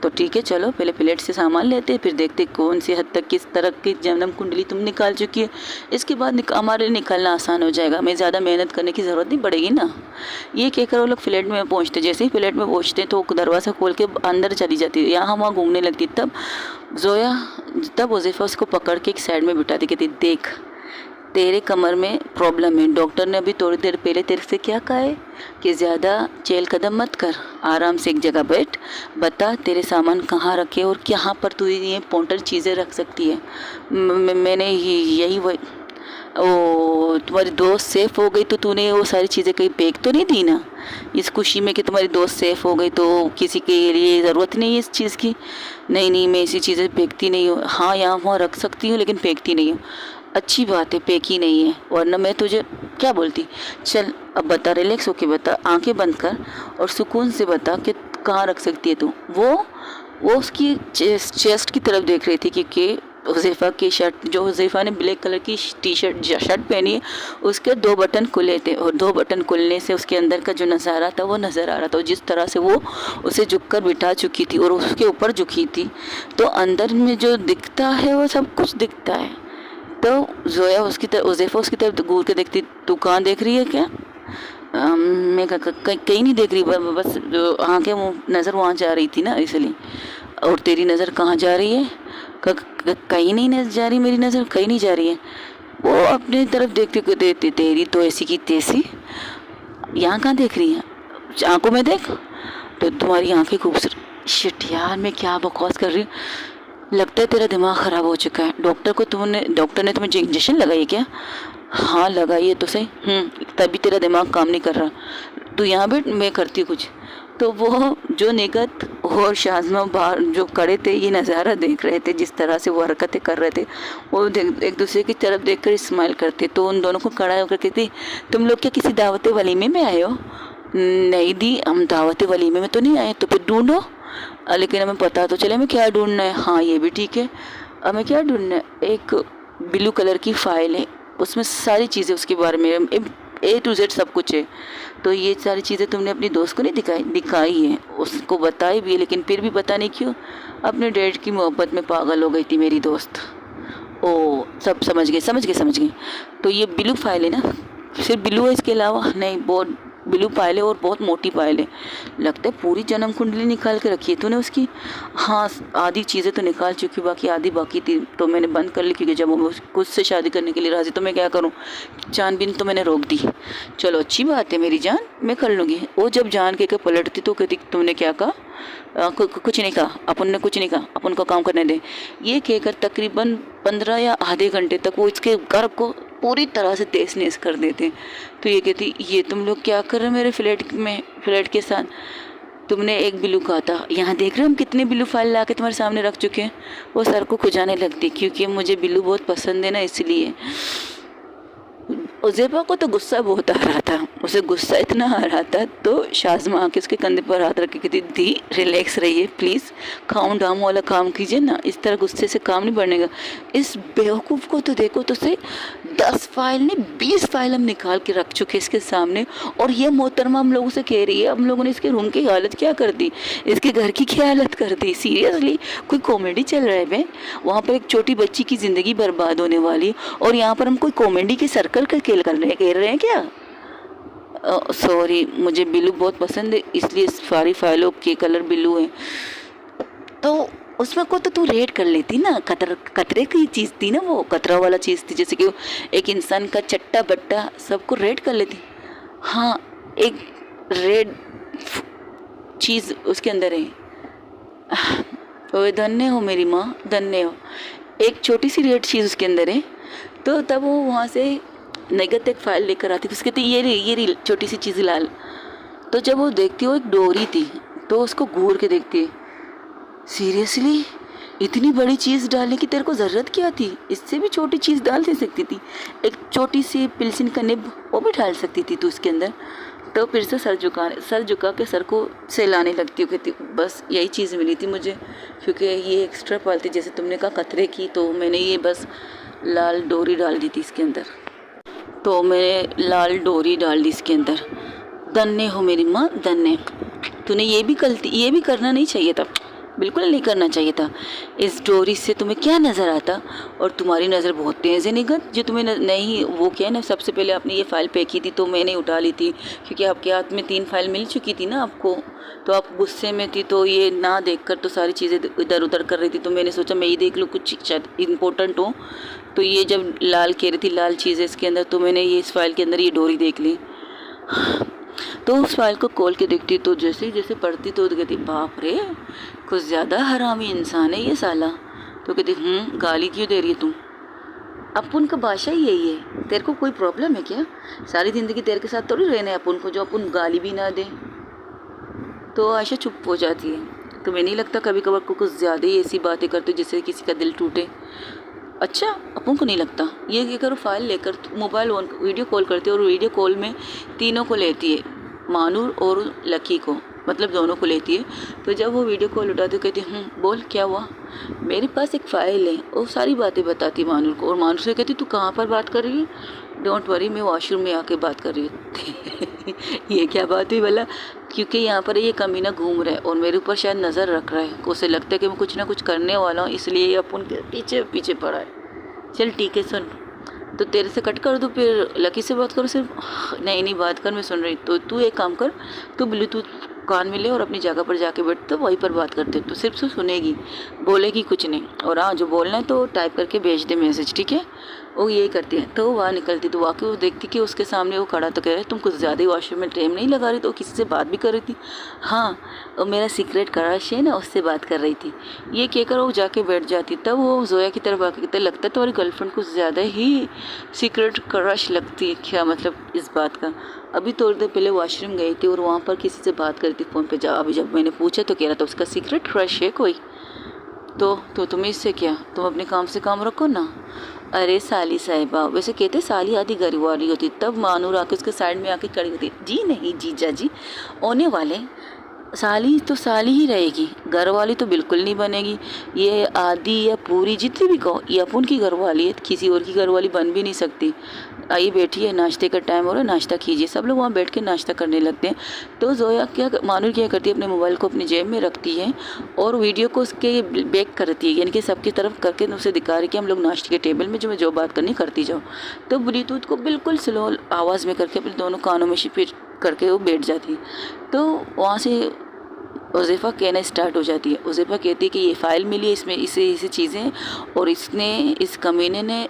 A: तो ठीक है चलो पहले फ्लैट से सामान लेते, फिर देखते कौन सी हद तक किस तरह की जन्म कुंडली तुम निकाल चुकी है। इसके बाद हमारे निकालना आसान हो जाएगा, हमें ज़्यादा मेहनत करने की ज़रूरत नहीं पड़ेगी ना। ये कहकर वो लोग फ्लैट में पहुँचते, जैसे ही फ्लैट में पहुँचते तो दरवाज़ा खोल के अंदर चली जाती, यहाँ वहाँ घूमने लगती। तब हुज़ैफ़ा उसको पकड़ के एक साइड में बिठाती, कहती देख तेरे कमर में प्रॉब्लम है, डॉक्टर ने अभी थोड़ी देर पहले तेरे से क्या कहा है कि ज़्यादा चहल कदम मत कर, आराम से एक जगह बैठ, बता तेरे सामान कहाँ रखे और कहाँ पर तू ये इंपॉर्टेंट चीज़ें रख सकती है। मैंने यही वही ओ तुम्हारी दोस्त सेफ़ हो गई तो तूने वो सारी चीज़ें कहीं फेंक तो नहीं दी ना, इस खुशी में कि तुम्हारी दोस्त सेफ़ हो गई तो किसी के लिए ज़रूरत नहीं है इस चीज़ की? नहीं मैं ऐसी चीज़ें फेंकती नहीं हूँ। हाँ यहाँ वहाँ रख सकती हूँ लेकिन फेंकती नहीं हूँ। अच्छी बात है, फेंकी नहीं है, वरना मैं तुझे क्या बोलती। चल अब बता, रिलैक्स होके बता, आंखें बंद कर और सुकून से बता कि कहाँ रख सकती है तू। वो उसकी चेस्ट की तरफ देख रही थी क्योंकि हुज़ैफ़ा की शर्ट, जो हुज़ैफ़ा ने ब्लैक कलर की शर्ट पहनी है, उसके 2 बटन खुले थे और 2 बटन खुलने से उसके अंदर का जो नज़ारा था वो नज़र आ रहा था। जिस तरह से वो उसे झुककर बिठा चुकी थी और उसके ऊपर झुकी थी, तो अंदर में जो दिखता है वो सब कुछ दिखता है। तो जोया हुज़ैफ़ा उसकी तरफ घूर के देखती, तू कहाँ देख रही है क्या? मैं कहीं नहीं देख रही, बस आँखें वो नज़र वहाँ जा रही थी ना इसलिए। और तेरी नज़र कहाँ जा रही है? कहीं नहीं नज़र जा रही, मेरी नज़र कहीं नहीं जा रही है। वो अपनी तरफ देखते को देती, तेरी तो ऐसी की तैसी, यहाँ कहाँ देख रही है? आँखों में देख, तो तुम्हारी आँखें खूबसूरत। शिट यार मैं क्या बकवास कर रही हूँ, लगता है तेरा दिमाग ख़राब हो चुका है। डॉक्टर ने तुम्हें इंजेक्शन लगाई क्या? हाँ लगाई है तो सही। तभी तेरा दिमाग काम नहीं कर रहा। तू यहाँ बैठ, मैं करती हूँ कुछ। तो वो जो निगत और शाज़मा बाहर जो खड़े थे ये नज़ारा देख रहे थे, जिस तरह से वो हरकतें कर रहे थे, वो एक दूसरे की तरफ देखकर स्माइल करते। तो उन दोनों को खड़ा होकर कहती, तुम लोग क्या किसी दावत वलीमे में आए हो? नहीं दी, हम दावत वलीमे में तो नहीं आए, तो फिर ढूंढो। लेकिन हमें पता तो चले हमें क्या ढूंढना है। हाँ ये भी ठीक है, हमें क्या ढूंढना है, एक ब्लू कलर की फाइल है, उसमें सारी चीज़ें उसके बारे में A to Z सब कुछ है। तो ये सारी चीज़ें तुमने अपनी दोस्त को नहीं दिखाई है, उसको बताई भी है, लेकिन फिर भी पता नहीं क्यों अपने डैड की मोहब्बत में पागल हो गई थी मेरी दोस्त। ओ सब समझ गए समझ गए समझ गए। तो ये ब्लू फाइल है ना, सिर्फ ब्लू है, इसके अलावा नहीं, बहुत ब्लू फाइल है और बहुत मोटी फाइल है। लगता है पूरी जन्म कुंडली निकाल के रखी है तूने उसकी। हाँ आधी चीज़ें तो निकाल चुकी, बाकी आधी बाकी थी, तो मैंने बंद कर ली, क्योंकि जब वो उससे शादी करने के लिए राजी, तो मैं क्या करूँ, छानबीन तो मैंने रोक दी। चलो अच्छी बात है मेरी जान, मैं कर लूँगी। वो जब जान के पलटती तो कहती तुमने क्या कहा, कुछ नहीं कहा, अपन ने कुछ नहीं कहा, अपन को काम करने दे। ये कहकर तकरीबन 15 या आधे घंटे तक वो इसके घर को पूरी तरह से तहस नहस कर देते। तो ये कहती ये तुम लोग क्या कर रहे हो मेरे फ्लैट के साथ, तुमने एक बिल्लू कहा था, यहाँ देख रहे हो हम कितने बिल्लू फाइल ला के तुम्हारे सामने रख चुके हैं। वो सर को खुजाने लगती, क्योंकि मुझे बिल्लू बहुत पसंद है ना, इसलिए। उज़ैफा को तो गुस्सा बहुत आ रहा था, उसे गुस्सा इतना आ रहा था, तो शाज़मा आके उसके कंधे पर हाथ रख के कहती दी रिलैक्स रहिए प्लीज़, काम डाम वाला काम कीजिए ना, इस तरह गुस्से से काम नहीं बढ़ेगा। इस बेवकूफ़ को तो देखो, तो से 10 फाइल ने 20 फाइल हम निकाल के रख चुके इसके सामने, और ये मोहतरमा हम लोगों से कह रही है हम लोगों ने इसके रूम की हालत क्या कर दी, इसके घर की क्या हालत कर दी। सीरियसली कोई कॉमेडी चल रहा है बे, वहाँ पर एक छोटी बच्ची की ज़िंदगी बर्बाद होने वाली, और यहाँ पर हम कोई कॉमेडी के सर्कल का खेल कर रहे हैं क्या। सॉरी मुझे ब्लू बहुत पसंद है, इसलिए सारी फाइलों के कलर ब्लू है। तो उसमें को तो तू रेड कर लेती ना, कतरे की चीज़ थी ना, वो कतरा वाला चीज़ थी, जैसे कि एक इंसान का चट्टा बट्टा सबको रेड कर लेती। हाँ एक रेड चीज़ उसके अंदर है। ओए धन्य हो मेरी माँ, धन्य हो। एक छोटी सी रेड चीज़ उसके अंदर है। तो तब वो वहाँ से नगद एक फाइल लेकर आती, उसके कहती ये रही छोटी सी चीज़ लाल। तो जब वो देखती, वो एक डोरी थी, तो उसको घूर के देखती, सीरियसली इतनी बड़ी चीज़ डालने की तेरे को ज़रूरत क्या थी, इससे भी छोटी चीज़ डाल दे सकती थी, एक छोटी सी पेंसिल का निब वो भी डाल सकती थी तू उसके अंदर। तो फिर से सर झुका के सर को सहलाने लगती हूँ, कहती बस यही चीज़ मिली थी मुझे, क्योंकि ये एक्स्ट्रा पाल थी, जैसे तुमने कहा कतरे की, तो मैंने ये बस लाल डोरी डाल दी थी इसके अंदर, तो मैंने लाल डोरी डाल दी इसके अंदर। धन्य हो मेरी माँ, धन्य। तूने ये भी करना नहीं चाहिए था, बिल्कुल नहीं करना चाहिए था। इस डोरी से तुम्हें क्या नज़र आता, और तुम्हारी नज़र बहुत तेज़ है निगत, जो तुम्हें नहीं, वो क्या है ना, सबसे पहले आपने ये फ़ाइल फेंकी थी तो मैंने उठा ली थी, क्योंकि आपके हाथ में 3 फाइल मिल चुकी थी ना आपको, तो आप गुस्से में थी, तो ये ना देखकर तो सारी चीज़ें इधर उधर कर रही थी, तो मैंने सोचा मैं ही देख लूँ, कुछ शायद इम्पोर्टेंट हो। तो ये जब लाल कह रही थी लाल चीज़ें इसके अंदर, तो मैंने ये इस फाइल के अंदर ये डोरी देख ली। तो उस फाइल को खोल के देखती, तो जैसे जैसे पढ़ती तो कहती बाप रे कुछ ज़्यादा हरामी इंसान है ये साला। तो कहती गाली क्यों दे रही है तुम, अपन का भाषा ही यही है, तेरे को कोई प्रॉब्लम है क्या, सारी ज़िंदगी तेरे के साथ थोड़ी रहना है अपन को, जो अपन गाली भी ना दें। तो आयशा चुप हो जाती है। तो मैं नहीं लगता कभी कभार को कुछ ज़्यादा ही ऐसी बातें करते हो जिससे किसी का दिल टूटे। अच्छा अपन को नहीं लगता, ये करो फाइल लेकर मोबाइल ऑन वीडियो कॉल करते हो, और वीडियो कॉल में तीनों को लेती है, मानूर और लकी को, मतलब दोनों को लेती है। तो जब वो वीडियो कॉल उठाती कहती बोल क्या हुआ, मेरे पास एक फ़ाइल है, और सारी बातें बताती मानूर को, और मानूर से कहती तू कहाँ पर बात कर रही है, डोंट वरी मैं वॉशरूम में आके बात कर रही हूँ। ये क्या बात हुई भला, क्योंकि यहाँ पर ये कमीना घूम रहा है और मेरे ऊपर शायद नज़र रख रहा है, उसे लगता है कि मैं कुछ ना कुछ करने वाला हूँ, इसलिए ये अपन के पीछे पीछे पड़ा है। चल ठीक है सुन, तो तेरे से कट कर दूँ फिर लकी से बात करो सिर्फ, नहीं बात कर मैं सुन रही। तो तू एक काम कर, तू ब्लूटूथ कान में ले और अपनी जगह पर जाके बैठ, तो वहीं पर बात करते, तो सिर्फ तू सुनेगी, बोलेगी कुछ नहीं, और हाँ जो बोलना है तो टाइप करके भेज दे मैसेज, ठीक है। वो यही करती है। तो वहाँ निकलती, तो वाकई वो देखती कि उसके सामने वो खड़ा, तो कह रहे तुम कुछ ज़्यादा ही वॉशरूम में टाइम नहीं लगा रही, तो किसी से बात भी कर रही थी। हाँ और मेरा सीक्रेट क्रश है ना, उससे बात कर रही थी। ये कहकर वो जाके बैठ जाती। तब वो जोया की तरफ आके कहते लगता है तुम्हारी गर्लफ्रेंड कुछ ज़्यादा ही सीक्रेट क्रश लगती है क्या, मतलब इस बात का। अभी थोड़ी देर पहले वॉशरूम गई थी और वहाँ पर किसी से बात करी थी फ़ोन पे। अभी जब मैंने पूछा तो कह रहा था उसका सीक्रेट क्रश है कोई। तो तुम्हें इससे क्या, तुम अपने काम से काम रखो ना। अरे साली साहिबा, वैसे कहते साली आधी घर वाली होती, तब मानूर आके उसके साइड में आके खड़ी होती, जी नहीं जीजा जी, होने वाले साली तो साली ही रहेगी, घर वाली तो बिल्कुल नहीं बनेगी। ये आधी या पूरी जितनी भी कहो, ये अपन की घर वाली है, किसी और की घर वाली बन भी नहीं सकती। आइए बैठिए, नाश्ते का टाइम हो रहा है, नाश्ता कीजिए। सब लोग वहाँ बैठ के नाश्ता करने लगते हैं। तो जोया मानूर क्या करती है, अपने मोबाइल को अपनी जेब में रखती है और वीडियो को उसके बैक करती है, यानी कि सबकी तरफ करके उसे दिखा रही कि हम लोग नाश्ते के टेबल में जो बात करनी करती जाओ। तो ब्लूटूथ को बिल्कुल स्लो आवाज़ में करके अपने दोनों कानों में फिट करके वो बैठ जाती है। तो वहाँ से उज़ैफ़ा कहना स्टार्ट हो जाती है। उज़ैफ़ा कहती है कि ये फ़ाइल मिली है, इसमें इसे चीज़ें, और इस कमीने ने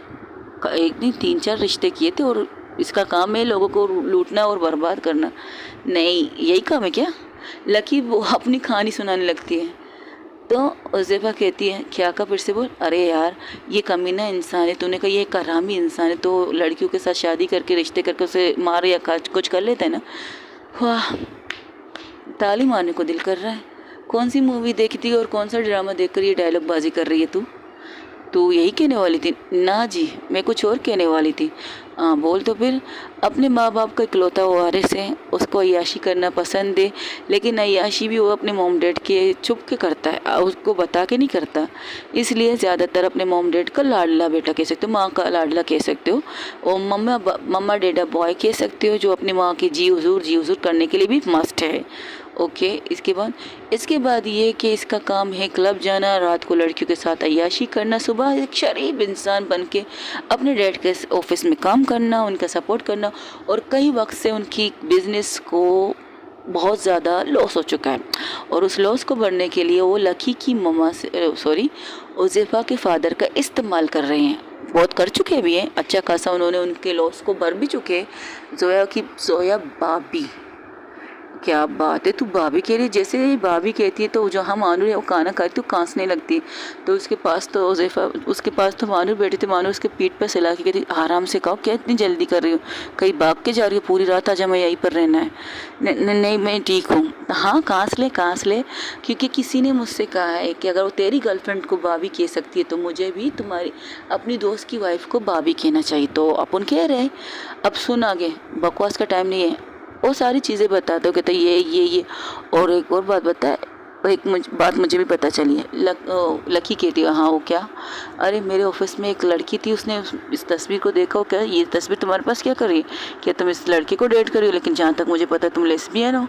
A: एक दिन 3-4 रिश्ते किए थे और इसका काम है लोगों को लूटना और बर्बाद करना। नहीं, यही काम है क्या? लकी वो अपनी कहानी सुनाने लगती है। तो उज़ैफ़ा कहती है, क्या कहा, फिर से बोल। अरे यार, ये कमीना इंसान है, तूने कहा ये करामी इंसान है, तो लड़कियों के साथ शादी करके रिश्ते करके उसे मार या कुछ कर लेता है ना। वाह, ताली मारने को दिल कर रहा है। कौन सी मूवी देखी थी और कौन सा ड्रामा देखकर ये डायलॉग बाजी कर रही है तू यही कहने वाली थी ना? जी, मैं कुछ और कहने वाली थी। बोल तो फिर। अपने माँ बाप का इकलौता वारिस है, उसको अय्याशी करना पसंद है, लेकिन अय्याशी भी वो अपने मॉम डैड के छुप के करता है, उसको बता के नहीं करता। इसलिए ज़्यादातर अपने मॉम डैड का लाडला बेटा कह सकते हो, माँ का लाडला कह सकते हो, और मम्मा डैडा बॉय कह सकते हो, जो अपनी माँ की जी हुजूर करने के लिए भी मस्ट है। ओके, इसके बाद ये कि इसका काम है क्लब जाना, रात को लड़कियों के साथ अय्याशी करना, सुबह एक शरीफ इंसान बन के अपने डैड के ऑफिस में काम करना, उनका सपोर्ट करना, और कई वक्त से उनकी बिजनेस को बहुत ज़्यादा लॉस हो चुका है, और उस लॉस को भरने के लिए वो लकी की उज़ैफ़ा के फादर का इस्तेमाल कर रहे हैं। बहुत कर चुके भी हैं, अच्छा खासा उन्होंने उनके लॉस को भर भी चुके। जोया भाभी, क्या बात है, तू भाभी कह रही है? जैसे ही भाभी कहती है तो जहाँ मानूर है वो काना खाती, तो कांसने लगती। तो उसके पास तो मानूर बैठी थी, मानूर उसके पीठ पर सिला के कहती, आराम से खाओ, क्या इतनी जल्दी कर रही हो, कहीं भाग के जा रही हो? पूरी रात आजा, मैं यहीं पर रहना है। नहीं, मैं ठीक हूँ। हाँ, कांस ले, क्योंकि किसी ने मुझसे कहा है कि अगर वो तेरी गर्लफ्रेंड को भाभी कह सकती है तो मुझे भी तुम्हारी अपनी दोस्त की वाइफ को भाभी कहना चाहिए। तो अपन कह रहे हैं, अब सुन, आगे बकवास का टाइम नहीं है, वो सारी चीज़ें बताते हो, कहते ये। और एक और बात बता है, बात मुझे भी पता चली है। लकी कहती है, हाँ वो क्या? अरे मेरे ऑफिस में एक लड़की थी, उसने इस तस्वीर को देखा हो, क्या ये तस्वीर तुम्हारे पास क्या कर रही है? क्या तुम इस लड़के को डेट कर रही हो? लेकिन जहाँ तक मुझे पता है तुम लेस्बियन हो।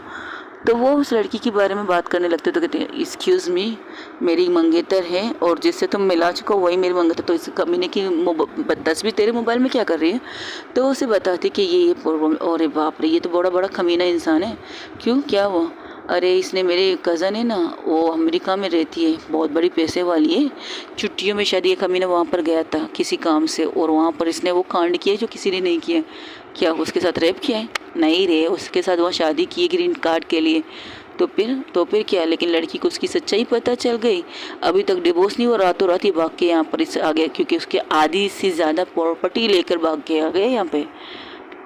A: तो वो उस लड़की के बारे में बात करने लगते, तो कहते हैं, एक्सक्यूज़ मी, मेरी मंगेतर है और जिससे तुम मिला चुको वही मेरी मंगेतर, तो इस कमीने की तस्वीर तेरे मोबाइल में क्या कर रही है? तो उसे बताती कि ये प्रॉब्लम। अरे बाप रे, ये तो बड़ा कमीना इंसान है। क्यों, क्या हुआ? अरे इसने, मेरे कज़न है ना, वो अमेरिका में रहती है, बहुत बड़ी पैसे वाली है, छुट्टियों में शायद ये कमीना वहाँ पर गया था किसी काम से, और वहाँ पर इसने वो कांड किया जो किसी ने नहीं किया। क्या उसके साथ रेप किया है? नहीं रे, उसके साथ वहाँ शादी की है ग्रीन कार्ड के लिए। तो फिर क्या? लेकिन लड़की को उसकी सच्चाई पता चल गई, अभी तक डिवोर्स नहीं हुआ, रातों रात ही भाग के यहाँ पर इस आ गया, क्योंकि उसके आधी से ज़्यादा प्रॉपर्टी लेकर भाग के आ गए यहाँ पे।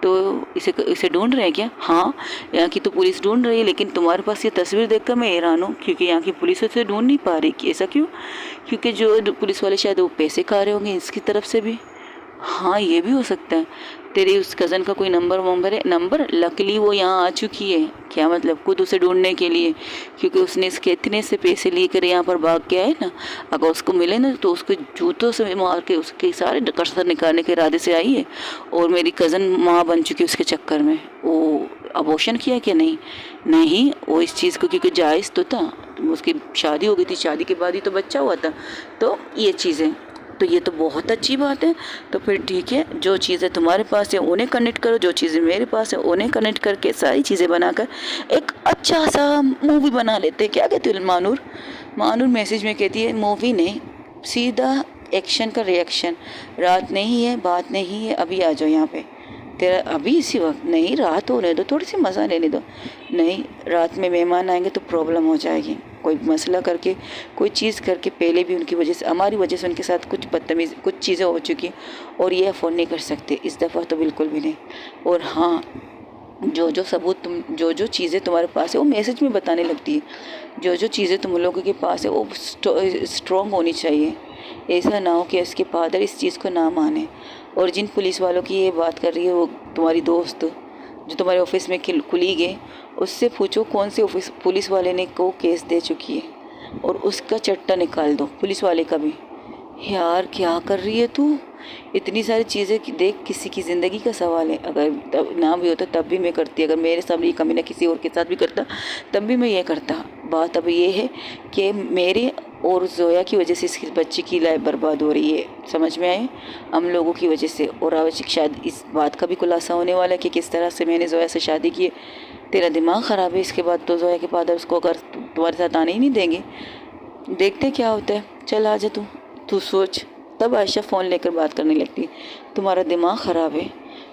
A: तो इसे ढूंढ रहे हैं क्या? हाँ, यहाँ की तो पुलिस ढूंढ रही है, लेकिन तुम्हारे पास ये तस्वीर देखकर मैं हैरान हूँ, क्योंकि यहाँ की पुलिस उसे ढूंढ नहीं पा रही। कि ऐसा क्यों? क्योंकि जो पुलिस वाले शायद वो पैसे खा रहे होंगे इसकी तरफ से भी। हाँ, ये भी हो सकता है। तेरी उस कज़न का कोई नंबर है? नंबर, लकीली वो यहाँ आ चुकी है। क्या मतलब? खुद उसे ढूंढने के लिए, क्योंकि उसने इसके इतने से पैसे लेकर यहाँ पर भाग के आए ना, अगर उसको मिले ना तो उसके जूतों से मार के उसके सारे कसर निकालने के इरादे से आई है। और मेरी कज़न माँ बन चुकी है उसके चक्कर में। वो अबॉर्शन किया कि नहीं, वो इस चीज़ को, क्योंकि जायज़ तो था, उसकी शादी हो गई थी, शादी के बाद ही तो बच्चा हुआ था। तो ये चीज़ें, तो ये तो बहुत अच्छी बात है। तो फिर ठीक है, जो चीज़ें तुम्हारे पास है उन्हें कनेक्ट करो, जो चीज़ें मेरे पास है उन्हें कनेक्ट करके सारी चीज़ें बनाकर एक अच्छा सा मूवी बना लेते हैं। क्या कहते हो मानूर मैसेज में कहती है, मूवी नहीं, सीधा एक्शन का रिएक्शन। रात नहीं है, बात नहीं है, अभी आ जाओ यहाँ पे। तेरा अभी इसी वक्त? नहीं, रात होने दो, थोड़ी सी मज़ा लेने दो। नहीं, रात में मेहमान आएंगे तो प्रॉब्लम हो जाएगी। कोई मसला करके, कोई चीज़ करके, पहले भी उनकी वजह से, हमारी वजह से उनके साथ कुछ बदतमीज़, कुछ चीज़ें हो चुकी, और ये अफोर्ड नहीं कर सकते इस दफ़ा तो बिल्कुल भी नहीं। और हाँ, जो सबूत जो चीज़ें तुम्हारे पास है वो मैसेज में बताने लगती है। जो चीज़ें तुम लोगों के पास है वो स्ट्रॉन्ग होनी चाहिए। ऐसा ना हो कि उसके फादर इस चीज़ को ना माने। और जिन पुलिस वालों की ये बात कर रही है वो तुम्हारी दोस्त जो तुम्हारे ऑफिस में खुली गई, उससे पूछो कौन से ऑफिस पुलिस वाले ने को केस दे चुकी है और उसका चट्टा निकाल दो पुलिस वाले का भी। यार क्या कर रही है तू? इतनी सारी चीज़ें देख, किसी की ज़िंदगी का सवाल है। अगर तब ना भी होता तब भी मैं करती, अगर मेरे सामने ये कमीना किसी और के साथ भी करता तब भी मैं ये करता। बात अब ये है कि मेरे और जोया की वजह से इसकी बच्ची की लाइफ बर्बाद हो रही है, समझ में आए? हम लोगों की वजह से। और आज शायद इस बात का भी खुलासा होने वाला है कि किस तरह से मैंने जोया से शादी की है। तेरा दिमाग ख़राब है। इसके बाद तो जोया के फादर उसको अगर तुम्हारे साथ आने ही नहीं देंगे। देखते क्या होता है। चल आ जा तू सोच। तब आयशा फ़ोन लेकर बात करने लगती है, तुम्हारा दिमाग ख़राब है,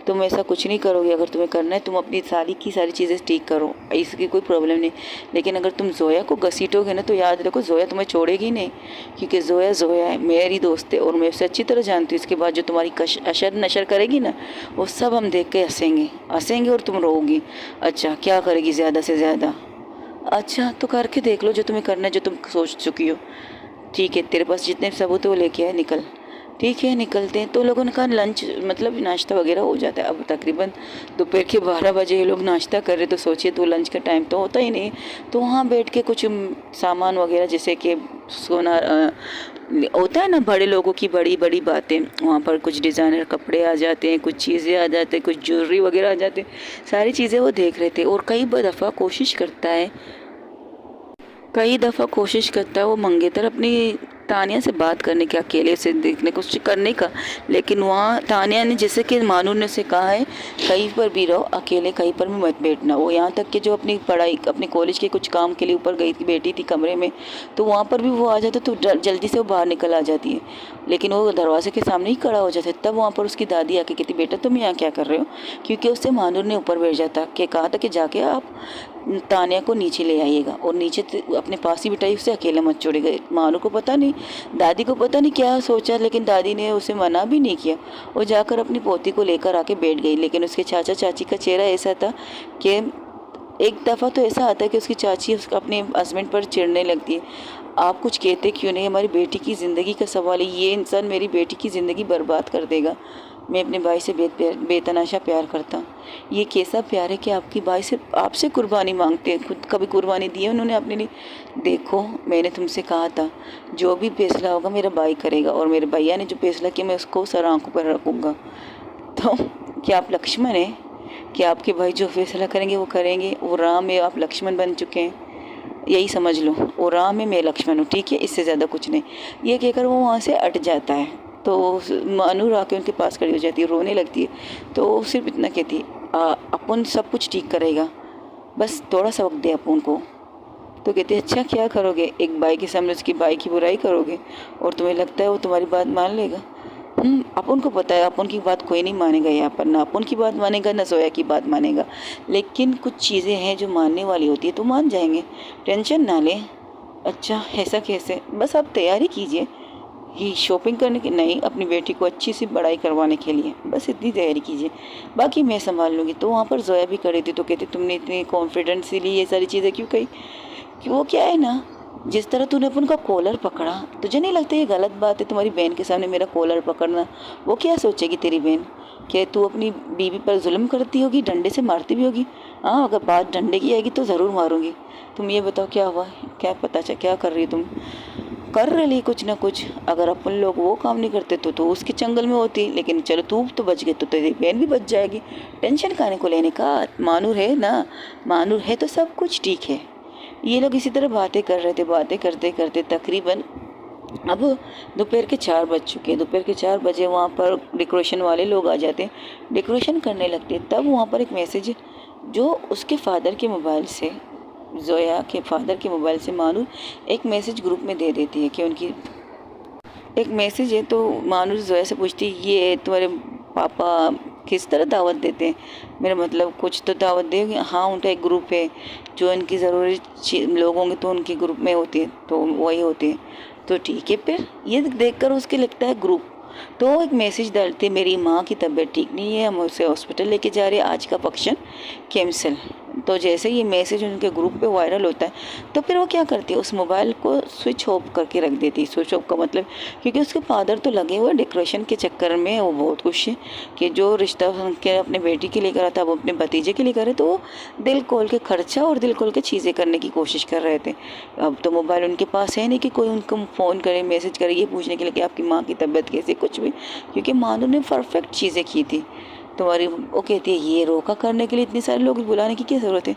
A: तुम ऐसा कुछ नहीं करोगे। अगर तुम्हें करना है तुम अपनी सारी की सारी चीज़ें ठीक करो, इसकी कोई प्रॉब्लम नहीं। लेकिन अगर तुम जोया को घसीटोगे ना तो याद रखो जोया तुम्हें छोड़ेगी नहीं, क्योंकि जोया जोया है, मेरी दोस्त है और मैं उसे अच्छी तरह जानती हूँ। इसके बाद जो तुम्हारी अशर नशर करेगी ना वो सब हम देख के हंसेंगे और तुम रोओगी। अच्छा क्या करेगी ज़्यादा से ज़्यादा? अच्छा तो करके देख लो जो तुम्हें करना है, जो तुम सोच चुकी हो। ठीक है, तेरे पास जितने सबूत है वो लेके आए, निकल। ठीक है निकलते हैं। तो लोगों का लंच मतलब नाश्ता वगैरह हो जाता है। अब तकरीबन दोपहर के 12 बजे ये लोग नाश्ता कर रहे, तो सोचिए तो लंच का टाइम तो होता ही नहीं। तो वहाँ बैठ के कुछ सामान वगैरह जैसे कि सोना होता है ना, बड़े लोगों की बड़ी बड़ी बातें, वहाँ पर कुछ डिज़ाइनर कपड़े आ जाते हैं, कुछ चीज़ें आ जाते हैं, कुछ ज्वेलरी वगैरह आ जाते हैं, सारी चीज़ें वो देख रहे थे। और कई दफ़ा कोशिश करता है वो मंगेतर अपनी तानिया से बात करने की, अकेले से देखने कुछ करने का। लेकिन वहाँ तानिया ने, जैसे कि मानूर ने उसे कहा है, कहीं पर भी रहो अकेले, कहीं पर भी मत बैठना। वो यहाँ तक कि जो अपनी पढ़ाई अपने कॉलेज के कुछ काम के लिए ऊपर गई थी, बैठी थी कमरे में, तो वहाँ पर भी वो आ जाता तो जल्दी से वो बाहर निकल आ जाती है। लेकिन वो दरवाजे के सामने ही खड़ा हो जाता है। तब वहाँ पर उसकी दादी आके कहती, बेटा तुम यहाँ क्या कर रहे हो? क्योंकि उससे मानूर ने ऊपर बैठ जाता कि कहा था कि जाके आप तानिया को नीचे ले आइएगा, और नीचे अपने पास ही बिठाई, उसे अकेला मत छोड़ेगा। मानू को पता नहीं, दादी को पता नहीं क्या सोचा, लेकिन दादी ने उसे मना भी नहीं किया। वो जाकर अपनी पोती को लेकर आके बैठ गई। लेकिन उसके चाचा चाची का चेहरा ऐसा था कि एक दफ़ा तो ऐसा आता है कि उसकी चाची अपने हस्बैंड पर चिढ़ने लगती है, आप कुछ कहते क्यों नहीं? हमारी बेटी की ज़िंदगी का सवाल है, ये इंसान मेरी बेटी की ज़िंदगी बर्बाद कर देगा। मैं अपने भाई से बेतनाशा प्यार करता हूँ। ये कैसा प्यार है कि आपकी भाई से आपसे कुर्बानी मांगते हैं? खुद कभी कुर्बानी दी है उन्होंने अपने लिए? देखो मैंने तुमसे कहा था जो भी फैसला होगा मेरा भाई करेगा, और मेरे भैया ने जो फैसला किया मैं उसको सर आंखों पर रखूँगा। तो क्या आप लक्ष्मण हैं कि आपके भाई जो फैसला करेंगे वो करेंगे? वो राम है, आप लक्ष्मण बन चुके हैं, यही समझ लो। वो राम है, मैं लक्ष्मण हूँ, ठीक है, इससे ज़्यादा कुछ नहीं। ये कहकर वो वहाँ से हट जाता है। तो मानूर आके उनके पास खड़ी हो जाती है, रोने लगती है। तो सिर्फ इतना कहती है, अपन सब कुछ ठीक करेगा, बस थोड़ा सा वक्त दे अपन को। तो कहते हैं अच्छा क्या करोगे? एक भाई के सामने उसकी भाई की बुराई करोगे और तुम्हें लगता है वो तुम्हारी बात मान लेगा? अपन को पता है अपन की बात कोई नहीं मानेगा यहाँ पर, ना अपन की बात मानेगा ना जोया की बात मानेगा। लेकिन कुछ चीज़ें हैं जो मानने वाली होती है तो मान जाएंगे, टेंशन ना लें। अच्छा ऐसा कैसे? बस आप तैयारी कीजिए ये शॉपिंग करने की, नहीं अपनी बेटी को अच्छी सी पढ़ाई करवाने के लिए, बस इतनी तैयारी कीजिए, बाकी मैं संभाल लूँगी। तो वहाँ पर जोया भी खड़ी थी, तो कहती तुमने इतनी कॉन्फिडेंसली ये सारी चीज़ें क्यों कही? कि वो क्या है ना, जिस तरह तूने अपन का कॉलर पकड़ा, तुझे नहीं लगता ये गलत बात है तुम्हारी बहन के सामने मेरा कॉलर पकड़ना? वो क्या सोचेगी तेरी बहन? क्या तू अपनी बीवी पर जुल्म करती होगी, डंडे से मारती भी होगी? हाँ अगर बात डंडे की आएगी तो ज़रूर मारूंगी। तुम ये बताओ क्या हुआ, क्या पता चल क्या कर रही तुम? कर रही कुछ ना कुछ। अगर अपन लोग वो काम नहीं करते तो उसके चंगल में होती, लेकिन चलो तू तो बच गई तो तेरी बहन भी बच जाएगी। टेंशन खाने को लेने का, मानूर है ना, मानूर है तो सब कुछ ठीक है। ये लोग इसी तरह बातें कर रहे थे, बातें करते करते तकरीबन अब दोपहर के 4 बज चुके हैं। दोपहर के 4 बजे वहाँ पर डेकोरेशन वाले लोग आ जाते हैं, डेकोरेशन करने लगते हैं। तब वहाँ पर एक मैसेज जो उसके फादर के मोबाइल से, जोया के फादर के मोबाइल से मानूर एक मैसेज ग्रुप में दे देती है कि उनकी एक मैसेज है। तो मानूर जोया से पूछती है ये तुम्हारे पापा किस तरह दावत देते हैं? मेरा मतलब कुछ तो दावत देंगे। हाँ उनका एक ग्रुप है जो इनकी ज़रूरी लोग होंगे तो उनके ग्रुप में होते हैं, तो वही होते हैं। तो ठीक है, फिर ये देखकर उसके लगता है ग्रुप, तो एक मैसेज डालते मेरी माँ की तबीयत ठीक नहीं है, हम उसे हॉस्पिटल लेके जा रहे हैं, आज का फंक्शन कैंसिल। तो जैसे ये मैसेज उनके ग्रुप पे वायरल होता है तो फिर वो क्या करती है, उस मोबाइल को स्विच ऑफ करके रख देती है। स्विच ऑफ का मतलब, क्योंकि उसके फादर तो लगे हुए डेकोरेशन के चक्कर में, वो बहुत खुश है कि जो रिश्ता उनके अपने बेटी के लिए करा था वो अपने भतीजे के लिए करे, तो वो दिल खोल के खर्चा और दिल खोल के चीज़ें करने की कोशिश कर रहे थे। अब तो मोबाइल उनके पास है नहीं कि कोई उनको फ़ोन करे, मैसेज करे ये पूछने के लिए कि आपकी माँ की तबीयत कैसी, कुछ भी, क्योंकि मानो ने परफेक्ट चीज़ें की थी। तुम्हारी वो कहती है ये रोका करने के लिए इतने सारे लोग बुलाने की क्या ज़रूरत है,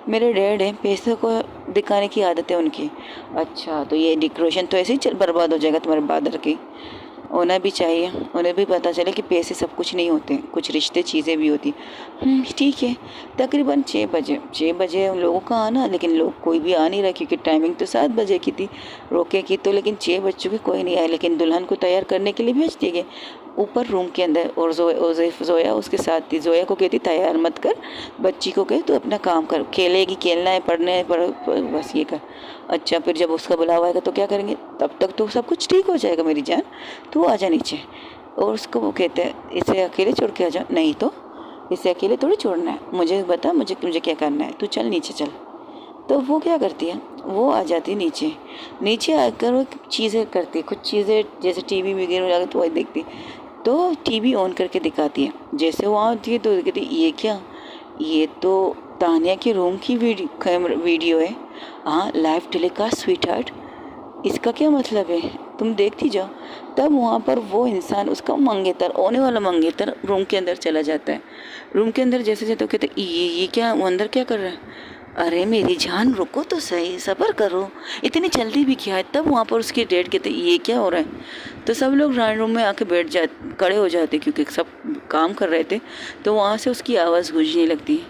A: मेरे डैड हैं, पैसे को दिखाने की आदत है उनकी। अच्छा तो ये डेकोरेशन तो ऐसे ही चल बर्बाद हो जाएगा तुम्हारे फादर की, होना भी चाहिए, उन्हें भी पता चले कि पैसे सब कुछ नहीं होते, कुछ रिश्ते चीज़ें भी होती। ठीक है। तकरीबन 6 बजे उन लोगों का आना, लेकिन लोग कोई भी आ नहीं रहा क्योंकि टाइमिंग तो 7 बजे की थी रोके की, तो लेकिन 6 बज चुके कोई नहीं आया। लेकिन दुल्हन को तैयार करने के लिए भेज दिए गए ऊपर रूम के अंदर, और जोया उसके साथ थी। जोया को कहती तैयार मत कर, बच्ची को कहे तो अपना काम कर, खेलेगी, खेलना है, पढ़ना है, बस ये कर। अच्छा फिर जब उसका बुलावा आएगा तो क्या करेंगे, तब तक तो सब कुछ ठीक हो जाएगा मेरी जान, तू आ जा नीचे। और उसको वो कहते हैं इसे अकेले छोड़ के आ जा, नहीं तो इसे अकेले थोड़ी छोड़ना है, मुझे बता मुझे क्या करना है, तू चल नीचे चल। तो वो क्या करती है, वो आ जाती है नीचे। नीचे आकर वो चीज़ें करती, कुछ चीज़ें जैसे टीवी वगैरह लगा तो वही देखती, तो टीवी ऑन करके दिखाती है। जैसे वो आती है तो कहती ये क्या, ये तो तानिया के रूम की वीडियो है। हाँ लाइव टेलीकास्ट स्वीट हार्ट, इसका क्या मतलब है, तुम देखती जाओ। तब वहाँ पर वो इंसान, उसका मंगेतर, होने वाला मंगेतर रूम के अंदर चला जाता है। रूम के अंदर जैसे जाते कहते ये क्या, वो अंदर क्या कर रहा है, अरे मेरी जान रुको तो सही, सब्र करो, इतनी जल्दी भी क्या है। तब वहाँ पर उसके डैड कहते ये क्या हो रहा है, तो सब लोग ड्राइंग रूम में आके बैठ जाते, खड़े हो जाते क्योंकि सब काम कर रहे थे। तो वहाँ से उसकी आवाज़ गूंजने लगती,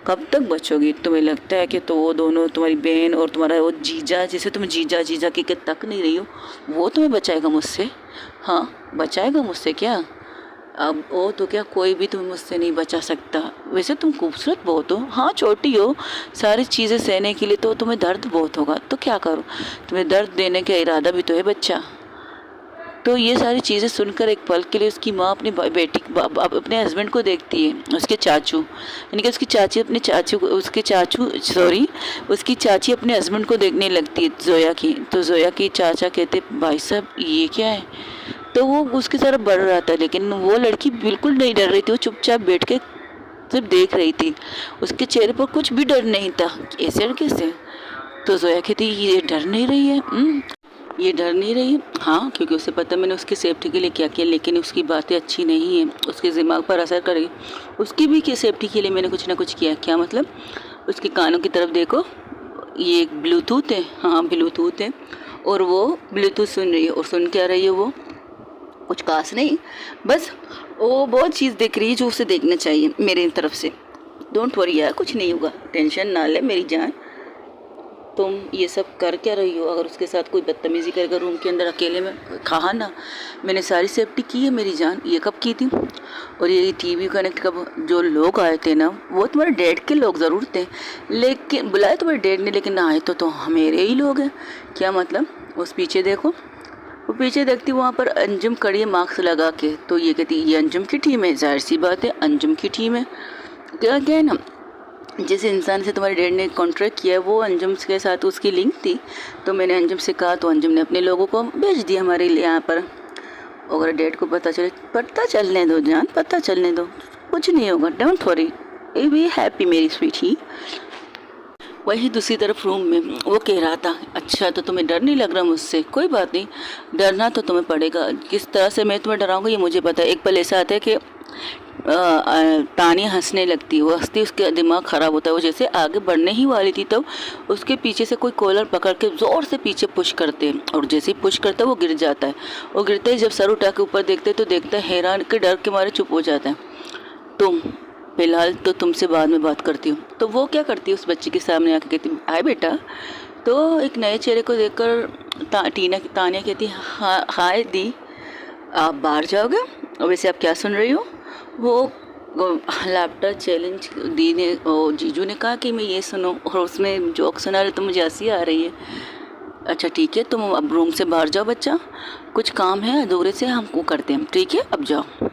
A: कब तक बचोगी, तुम्हें लगता है कि तो वो दोनों तुम्हारी बहन और तुम्हारा वो जीजा, जिसे तुम जीजा जीजा के तक नहीं रही हो, वो तुम्हें बचाएगा मुझसे, हाँ बचाएगा मुझसे क्या, अब वो तो क्या कोई भी तुम्हें मुझसे नहीं बचा सकता। वैसे तुम खूबसूरत बहुत हो, हाँ छोटी हो, सारी चीज़ें सहने के लिए तो तुम्हें दर्द बहुत होगा, तो क्या करो, तुम्हें दर्द देने का इरादा भी तो है बच्चा। तो ये सारी चीज़ें सुनकर एक पल के लिए उसकी माँ अपनी बेटी अपने हस्बैंड को देखती है, उसके चाचू, यानी कि उसकी चाची अपने चाचू को, उसकी चाची अपने हस्बैंड को देखने लगती है जोया की। तो जोया की चाचा कहते भाई साहब ये क्या है, तो वो उसकी तरफ बढ़ रहा था, लेकिन वो लड़की बिल्कुल नहीं डर रही थी, वो चुपचाप बैठ के सिर्फ देख रही थी, उसके चेहरे पर कुछ भी डर नहीं था। ऐसे डर कैसे, तो जोया कहती ये डर नहीं रही है, ये डर नहीं रही है, हाँ क्योंकि उसे पता मैंने उसकी सेफ्टी के लिए क्या किया, लेकिन उसकी बातें अच्छी नहीं है, उसके दिमाग पर असर करेगी, उसकी भी की सेफ्टी के लिए मैंने कुछ ना कुछ किया। क्या मतलब, उसके कानों की तरफ देखो, ये एक ब्लूटूथ है, हाँ ब्लूटूथ है, और वो ब्लूटूथ सुन रही है, और सुन क्या रही है, वो कुछ खास नहीं, बस वो बहुत चीज़ देख रही है जो उसे देखना चाहिए मेरी तरफ से। डोंट वरी यार, कुछ नहीं होगा, टेंशन ना ले मेरी जान, तुम ये सब कर क्या रही हो, अगर उसके साथ कोई बदतमीज़ी करेगा रूम के अंदर अकेले में, कहा ना मैंने सारी सेफ्टी की है मेरी जान। ये कब की थी, और ये टीवी कनेक्ट कब, जो लोग आए थे ना वो तुम्हारे डैड के लोग ज़रूर थे, लेकिन बुलाए तुम्हारे डैड ने, लेकिन आए तो मेरे ही लोग हैं। क्या मतलब, उस पीछे देखो, वो पीछे देखती वहाँ पर अंजुम खड़ी है मास्क लगा के, तो ये कहती ये अंजुम की टीम है, जाहिर सी बात है अंजुम की टीम है। क्या है ना, जिस इंसान से तुम्हारे डैड ने कॉन्ट्रैक्ट किया है वो अंजुम के साथ उसकी लिंक थी, तो मैंने अंजुम से कहा, तो अंजुम ने अपने लोगों को भेज दिया हमारे लिए यहाँ पर। अगर डैड को पता चलने दो जान, पता चलने दो, कुछ नहीं होगा, डोंट वरी, बी हैप्पी मेरी स्वीटी। वही दूसरी तरफ रूम में वो कह रहा था, अच्छा तो तुम्हें डर नहीं लग रहा मुझसे, कोई बात नहीं, डरना तो तुम्हें पड़ेगा, किस तरह से मैं तुम्हें डराऊंगा ये मुझे पता है। एक पल ऐसा आता है कि तानिया हंसने लगती है, वो हंसती, उसका दिमाग ख़राब होता है, वो जैसे आगे बढ़ने ही वाली थी तब उसके पीछे से कोई कॉलर पकड़ के ज़ोर से पीछे पुश करते हैं, और जैसे ही पुश करता है वो गिर जाता है, वो गिरते ही जब सर उठा के ऊपर देखते तो देखता है हैरान के डर के मारे चुप हो जाता है। तुम फ़िलहाल तो तुमसे बाद में बात करती हूँ। तो वो क्या करती है, उस बच्चे के सामने आके कहती हाय बेटा। तो एक नए चेहरे को देखकर तानिया कहती हाय दी, आप बाहर जाओगे, और वैसे आप क्या सुन रही हो। वो लाफ्टर चैलेंज दी ने, जीजू ने कहा कि मैं ये सुनो, और उसमें जोक सुना रहे तो मुझे हंसी आ रही है। अच्छा ठीक है, तुम अब रूम से बाहर जाओ बच्चा, कुछ काम है अधूरे से हमको करते हैं, ठीक है अब जाओ।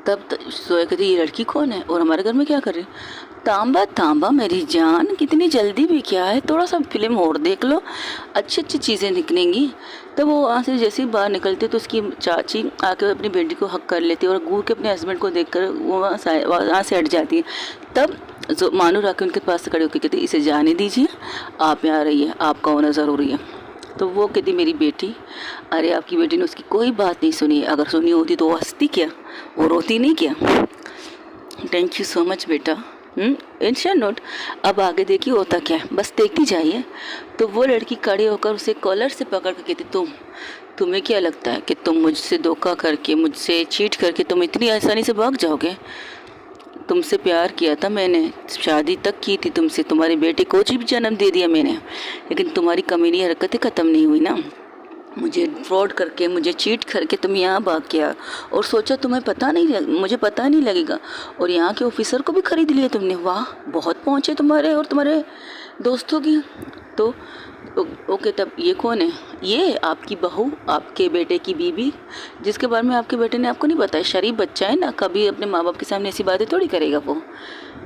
A: तब जोया कहती ये लड़की कौन है और हमारे घर में क्या कर रही है। तांबा तांबा मेरी जान, कितनी जल्दी भी क्या है, थोड़ा सा फिल्म और देख लो, अच्छी अच्छी चीज़ें निकलेंगी। तब वो वहाँ से जैसे ही बाहर निकलते तो उसकी चाची आकर अपनी बेटी को हक कर लेती है और घूर के अपने हस्बैंड को देखकर वो वहाँ से हट जाती है। तब जो मानूर आके उनके पास खड़े होकर कहती इसे जाने दीजिए, आप यहाँ रहिए, आपका होना ज़रूरी है। तो वो कहती मेरी बेटी, अरे आपकी बेटी ने उसकी कोई बात नहीं सुनी, अगर सुनी होती तो वो हंसती क्या, वो रोती नहीं क्या। थैंक यू सो मच बेटा। इंशन नोट। अब आगे देखिए होता क्या है, बस देखती जाइए। तो वो लड़की खड़ी होकर उसे कॉलर से पकड़ कर कहती तुम्हें क्या लगता है कि तुम मुझसे धोखा करके, मुझसे चीट करके तुम इतनी आसानी से भाग जाओगे। तुमसे प्यार किया था मैंने, शादी तक की थी तुमसे, तुम्हारी बेटी को भी जन्म दे दिया मैंने, लेकिन तुम्हारी कमीनी हरकतें ख़त्म नहीं हुई ना। मुझे फ्रॉड करके, मुझे चीट करके तुम यहाँ भाग गया और सोचा तुम्हें पता नहीं, मुझे पता नहीं लगेगा, और यहाँ के ऑफिसर को भी खरीद लिया तुमने। वाह, बहुत पहुँचे तुम्हारे और तुम्हारे दोस्तों की। तो ओके, तब ये कौन है? ये आपकी बहू, आपके बेटे की बीवी, जिसके बारे में आपके बेटे ने आपको नहीं बताया। शरीफ बच्चा है ना, कभी अपने माँ बाप के सामने ऐसी बातें थोड़ी करेगा वो।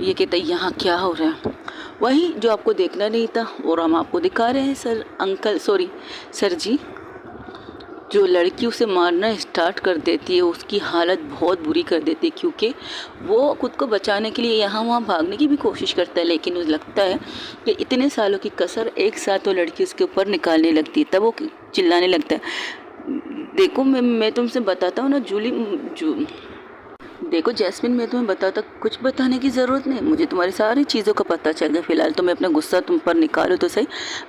A: ये कहता है यहाँ क्या हो रहा है, वही जो आपको देखना नहीं था और हम आपको दिखा रहे हैं सर, अंकल सॉरी सर जी। जो लड़की उसे मारना स्टार्ट कर देती है उसकी हालत बहुत बुरी कर देती है, क्योंकि वो खुद को बचाने के लिए यहाँ वहाँ भागने की भी कोशिश करता है, लेकिन उसे लगता है कि इतने सालों की कसर एक साथ वो लड़की उसके ऊपर निकालने लगती है। तब वो चिल्लाने लगता है, देखो मैं तुमसे बताता हूँ ना देखो जैस्मिन, मैं तुम्हें बताता, कुछ बताने की ज़रूरत नहीं, मुझे तुम्हारी सारी चीज़ों का पता चल गया। फ़िलहाल तुम्हें अपना गुस्सा तुम पर निकालो तो सही,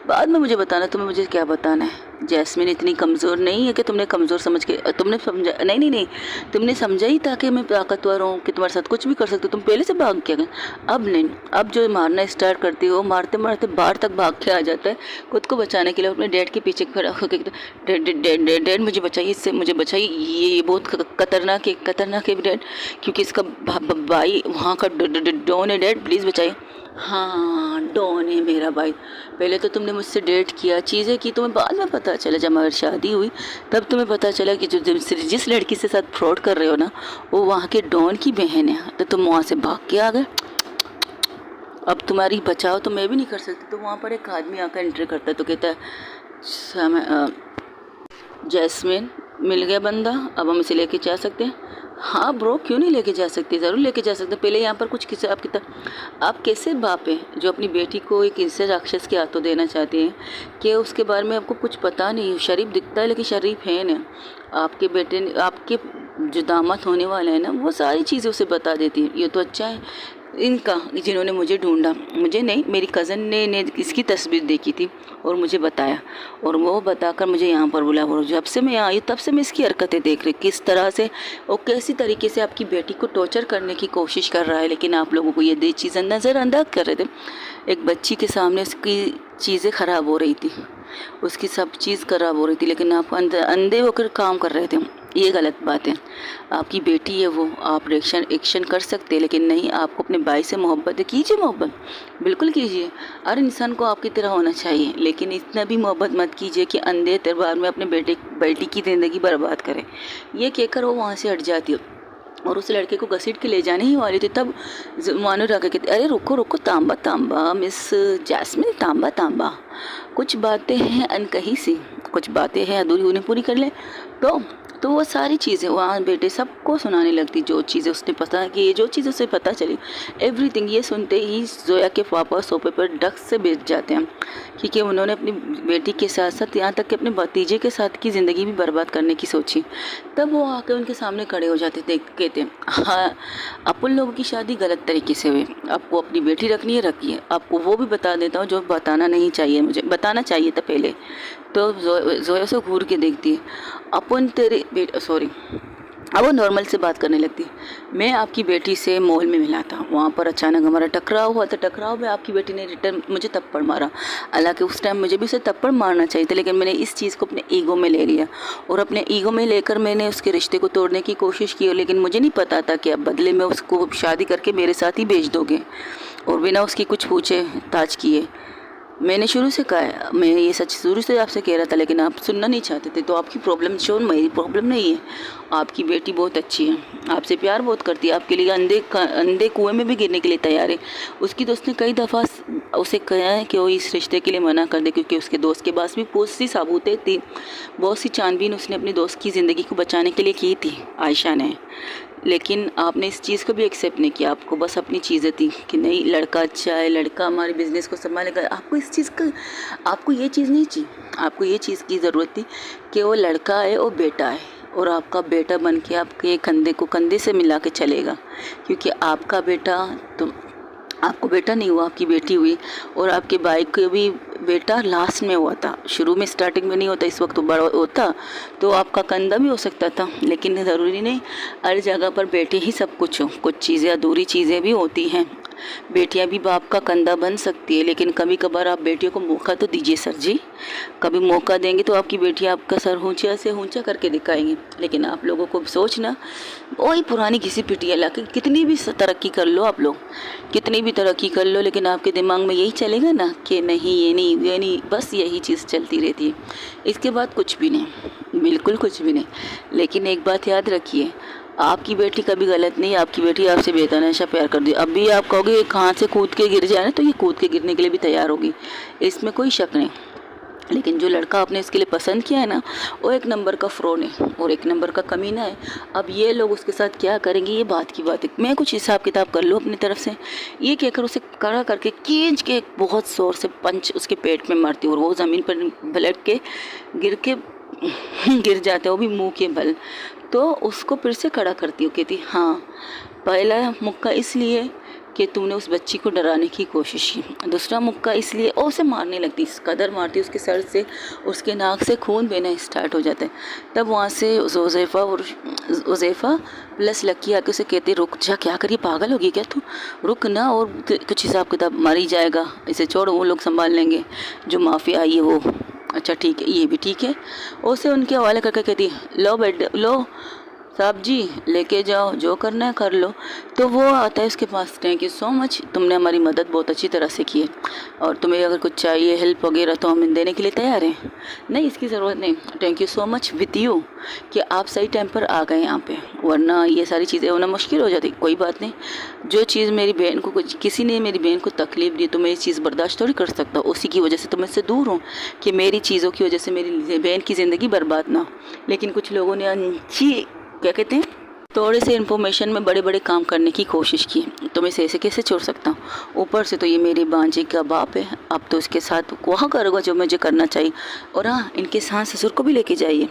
A: बाद में मुझे बताना तुम्हें मुझे क्या बताना है। जैस्मिन इतनी कमज़ोर नहीं है कि तुमने कमज़ोर समझ के तुमने समझा, नहीं, तुमने समझा ही था कि मैं ताकतवर हूँ, कि तुम्हारे साथ कुछ भी कर सकती हूँ, तुम पहले से भाग के गए। अब नहीं, अब जो मारना स्टार्ट करती हो, मारते मारते बाहर तक भाग के आ जाता है खुद को बचाने के लिए, अपने डैड के पीछे खड़ा होकर डैड मुझे बचाइए, इससे मुझे बचाइए, ये बहुत खतरनाक है डैड, क्योंकि इसका भाई वहाँ का डॉन है, डैड प्लीज़ बचाइए। हाँ, डॉन है मेरा भाई, पहले तो तुमने मुझसे डेट किया, चीज़ें की, तुम्हें बाद में पता चला, जब हमारी शादी हुई तब तुम्हें पता चला कि जिस लड़की से साथ फ्रॉड कर रहे हो ना वो वहाँ के डॉन की बहन है, तो तुम वहाँ से भाग के आ गए। अब तुम्हारी बचाओ तो मैं भी नहीं कर सकती। तो वहाँ पर एक आदमी आकर एंट्री करता है, तो कहता है जैस्मिन मिल गया बंदा, अब हम इसे लेके जा सकते हैं। हाँ ब्रो, क्यों नहीं लेके जा सकते, ज़रूर लेके जा सकते। पहले यहाँ पर कुछ किस्से आप कैसे बाप हैं जो अपनी बेटी को एक ऐसे राक्षस के हाथों देना चाहते हैं कि उसके बारे में आपको कुछ पता नहीं। शरीफ दिखता है लेकिन शरीफ है ना। आपके बेटे ने, आपके जो दामाद होने वाले हैं ना, वो सारी चीज़ें उसे बता देती हैं। ये तो अच्छा है इनका, जिन्होंने मुझे ढूंढा, मुझे नहीं, मेरी कज़न ने इसकी तस्वीर देखी थी और मुझे बताया, और वो बताकर मुझे यहाँ पर बुला। और जब से मैं यहाँ आई तब से मैं इसकी हरकतें देख रही, किस तरह से और कैसी तरीके से आपकी बेटी को टॉर्चर करने की कोशिश कर रहा है, लेकिन आप लोगों को ये चीज़ें नज़रअंदाज कर रहे थे। एक बच्ची के सामने उसकी चीज़ें ख़राब हो रही थी, उसकी सब चीज़ ख़राब हो रही थी, लेकिन आप अंधे होकर काम कर रहे थे। ये गलत बात है। आपकी बेटी है वो, आप एक्शन कर सकते हैं, लेकिन नहीं, आपको अपने भाई से मोहब्बत है, कीजिए मोहब्बत, बिल्कुल कीजिए। हर इंसान को आपकी तरह होना चाहिए, लेकिन इतना भी मोहब्बत मत कीजिए कि अंधे तरबार में अपने बेटी की ज़िंदगी बर्बाद करें। ये कहकर वो वहाँ से हट जाती है और उस लड़के को घसीट के ले जाने ही वाली थी। तब मानूर आके कहते, अरे रुको तांबा तांबा, मिस जैस्मिन, तांबा, कुछ बातें हैं अनकही सी, कुछ बातें हैं अधूरी, उन्हें पूरी कर ले। तो वो सारी चीज़ें वहाँ बेटे सबको सुनाने लगती, जो चीज़ें उसने पता कि जो चीज़ उसे पता चली, एवरीथिंग। ये सुनते ही जोया के पापा सोफे पर डक से बैठ जाते हैं, क्योंकि उन्होंने अपनी बेटी के साथ साथ यहाँ तक कि अपने भतीजे के साथ की ज़िंदगी भी बर्बाद करने की सोची। तब वो आकर उनके सामने खड़े हो जाते थे, कहते हाँ, अपन लोगों की शादी गलत तरीके से हुई, आपको अपनी बेटी रखनी है रखिए, आपको वो भी बता देता हूँ जो बताना नहीं चाहिए, मुझे बताना चाहिए था पहले। तो जोया से घूर के देखती है, अपन तेरे सॉरी, अब वो नॉर्मल से बात करने लगती है। मैं आपकी बेटी से मॉल में मिला था, वहाँ पर अचानक हमारा टकराव हुआ था, टकराव में आपकी बेटी ने रिटर्न मुझे थप्पड़ मारा। हालांकि उस टाइम मुझे भी उसे थप्पड़ मारना चाहिए था, लेकिन मैंने इस चीज़ को अपने ईगो में ले लिया और अपने ईगो में लेकर मैंने उसके रिश्ते को तोड़ने की कोशिश की, लेकिन मुझे नहीं पता था कि अब बदले में उसको शादी करके मेरे साथ ही भेज दोगे और बिना उसकी कुछ पूछे ताज किए। मैंने शुरू से कहा है, मैं ये सच शुरू से आपसे कह रहा था, लेकिन आप सुनना नहीं चाहते थे। तो आपकी प्रॉब्लम शोर मेरी प्रॉब्लम नहीं है। आपकी बेटी बहुत अच्छी है, आपसे प्यार बहुत करती है, आपके लिए अंधे कुएं में भी गिरने के लिए तैयार है। उसकी दोस्त ने कई दफ़ा उसे कहा है कि वो इस रिश्ते के लिए मना कर दे, क्योंकि उसके दोस्त के पास भी बहुत सी सबूतें थी, बहुत सी छानबीन उसने अपनी दोस्त की ज़िंदगी को बचाने के लिए की थी, आयशा ने। लेकिन आपने इस चीज़ को भी एक्सेप्ट नहीं किया। आपको बस अपनी चीज़ें थी कि नहीं, लड़का अच्छा है, लड़का हमारे बिज़नेस को संभालेगा। आपको इस चीज़ का, आपको ये चीज़ नहीं चाहिए। आपको ये चीज़ की ज़रूरत थी कि वो लड़का है और बेटा है, और आपका बेटा बन के आपके कंधे को कंधे से मिला के चलेगा। क्योंकि आपका बेटा तो आपको बेटा नहीं हुआ, आपकी बेटी हुई। और आपके भाई को भी बेटा लास्ट में हुआ था, शुरू में स्टार्टिंग में नहीं होता, इस वक्त तो बड़ा होता तो आपका कंधा भी हो सकता था। लेकिन ज़रूरी नहीं हर जगह पर बेटे ही सब कुछ हो, कुछ चीज़ें अधूरी चीज़ें भी होती हैं। बेटियां भी बाप का कंधा बन सकती है, लेकिन कभी कभार आप बेटियों को मौका तो दीजिए सर जी। कभी मौका देंगे तो आपकी बेटियां आपका सर ऊंचा से ऊंचा करके दिखाएंगी। लेकिन आप लोगों को सोचना वही पुरानी घिसी पिटिया ला के, कितनी भी तरक्की कर लो आप लोग, कितनी भी तरक्की कर लो, लेकिन आपके दिमाग में यही चलेगा ना कि नहीं ये नहीं ये नहीं, बस यही चीज़ चलती रहती है। इसके बाद कुछ भी नहीं, बिल्कुल कुछ भी नहीं। लेकिन एक बात याद रखिए, आपकी बेटी कभी गलत नहीं, आपकी बेटी आपसे बेतहाशा प्यार कर दी। अब भी आप कहोगे कहाँ से कूद के गिर जाए ना, तो ये कूद के गिरने के लिए भी तैयार होगी, इसमें कोई शक नहीं। लेकिन जो लड़का आपने इसके लिए पसंद किया है ना, वो एक नंबर का फ्रॉड है और एक नंबर का कमीना है। अब ये लोग उसके साथ क्या करेंगे, ये बात की बात है। मैं कुछ हिसाब किताब कर लूँ अपनी तरफ से, ये कहकर उसे कड़ा करके खींच के बहुत ज़ोर से पंच उसके पेट में मारती हूँ, और वो ज़मीन पर पलट के गिर जाते हैं, वो भी मुंह के बल। तो उसको फिर से खड़ा करती हूँ, कहती हाँ पहला मुक्का इसलिए कि तूने उस बच्ची को डराने की कोशिश की, दूसरा मुक्का इसलिए, और उसे मारने लगती, इस कदर मारती उसके सर से, उसके नाक से खून बहना स्टार्ट हो जाता है। तब वहाँ से उज़ैफ़ा प्लस लक्की आके उसे कहते रुक जा, क्या करिए, पागल होगी क्या तू, रुक ना, और कुछ हिसाब किताब मर ही जाएगा, इसे छोड़, वो लोग संभाल लेंगे, जो माफ़ी आई है वो। अच्छा ठीक है, ये भी ठीक है। उसे उनके हवाले करके कहती लो बेड लो साहब जी, लेके जाओ, जो करना है कर लो। तो वो आता है उसके पास, थैंक यू सो मच, तुमने हमारी मदद बहुत अच्छी तरह से की है, और तुम्हें अगर कुछ चाहिए हेल्प वगैरह तो हम देने के लिए तैयार हैं। नहीं इसकी ज़रूरत नहीं, thank you so much with you कि आप सही टाइम पर आ गए यहाँ पे, वरना ये सारी चीज़ें होना मुश्किल हो जाती। कोई बात नहीं, जो चीज़ मेरी बहन को किसी ने मेरी बहन को तकलीफ़ दी तो मैं ये चीज़ बर्दाश्त थोड़ी कर सकता, उसी की वजह से तो मैं इससे दूर हूँ कि मेरी चीज़ों की वजह से मेरी बहन की ज़िंदगी बर्बाद ना। लेकिन कुछ लोगों ने अच्छी क्या कहते हैं, थोड़े से इन्फॉर्मेशन में बड़े बड़े काम करने की कोशिश की, तो मैं इसे ऐसे कैसे छोड़ सकता हूँ। ऊपर से तो ये मेरे भांजे का बाप है, अब तो इसके साथ वहाँ करूँगा जो मुझे करना चाहिए। और हाँ, इनके साथ ससुर को भी लेके जाइए,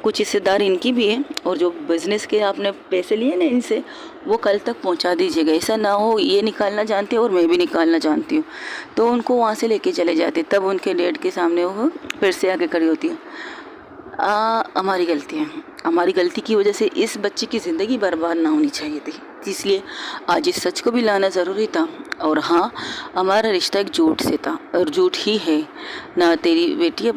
A: कुछ हिस्सेदार इनकी भी है, और जो बिज़नेस के आपने पैसे लिए ना इनसे, वो कल तक पहुंचा दीजिएगा। ऐसा ना हो ये निकालना जानते हैं और मैं भी निकालना जानती हूँ, तो उनको वहाँ से लेके चले जाते, तब उनके डैड के सामने वो फिर से आके खड़ी होती है। हमारी गलती है, हमारी गलती की वजह से इस बच्चे की ज़िंदगी बर्बाद ना होनी चाहिए थी, इसलिए आज इस सच को भी लाना ज़रूरी था। और हाँ, हमारा रिश्ता एक झूठ से था और झूठ ही है। ना तेरी बेटी,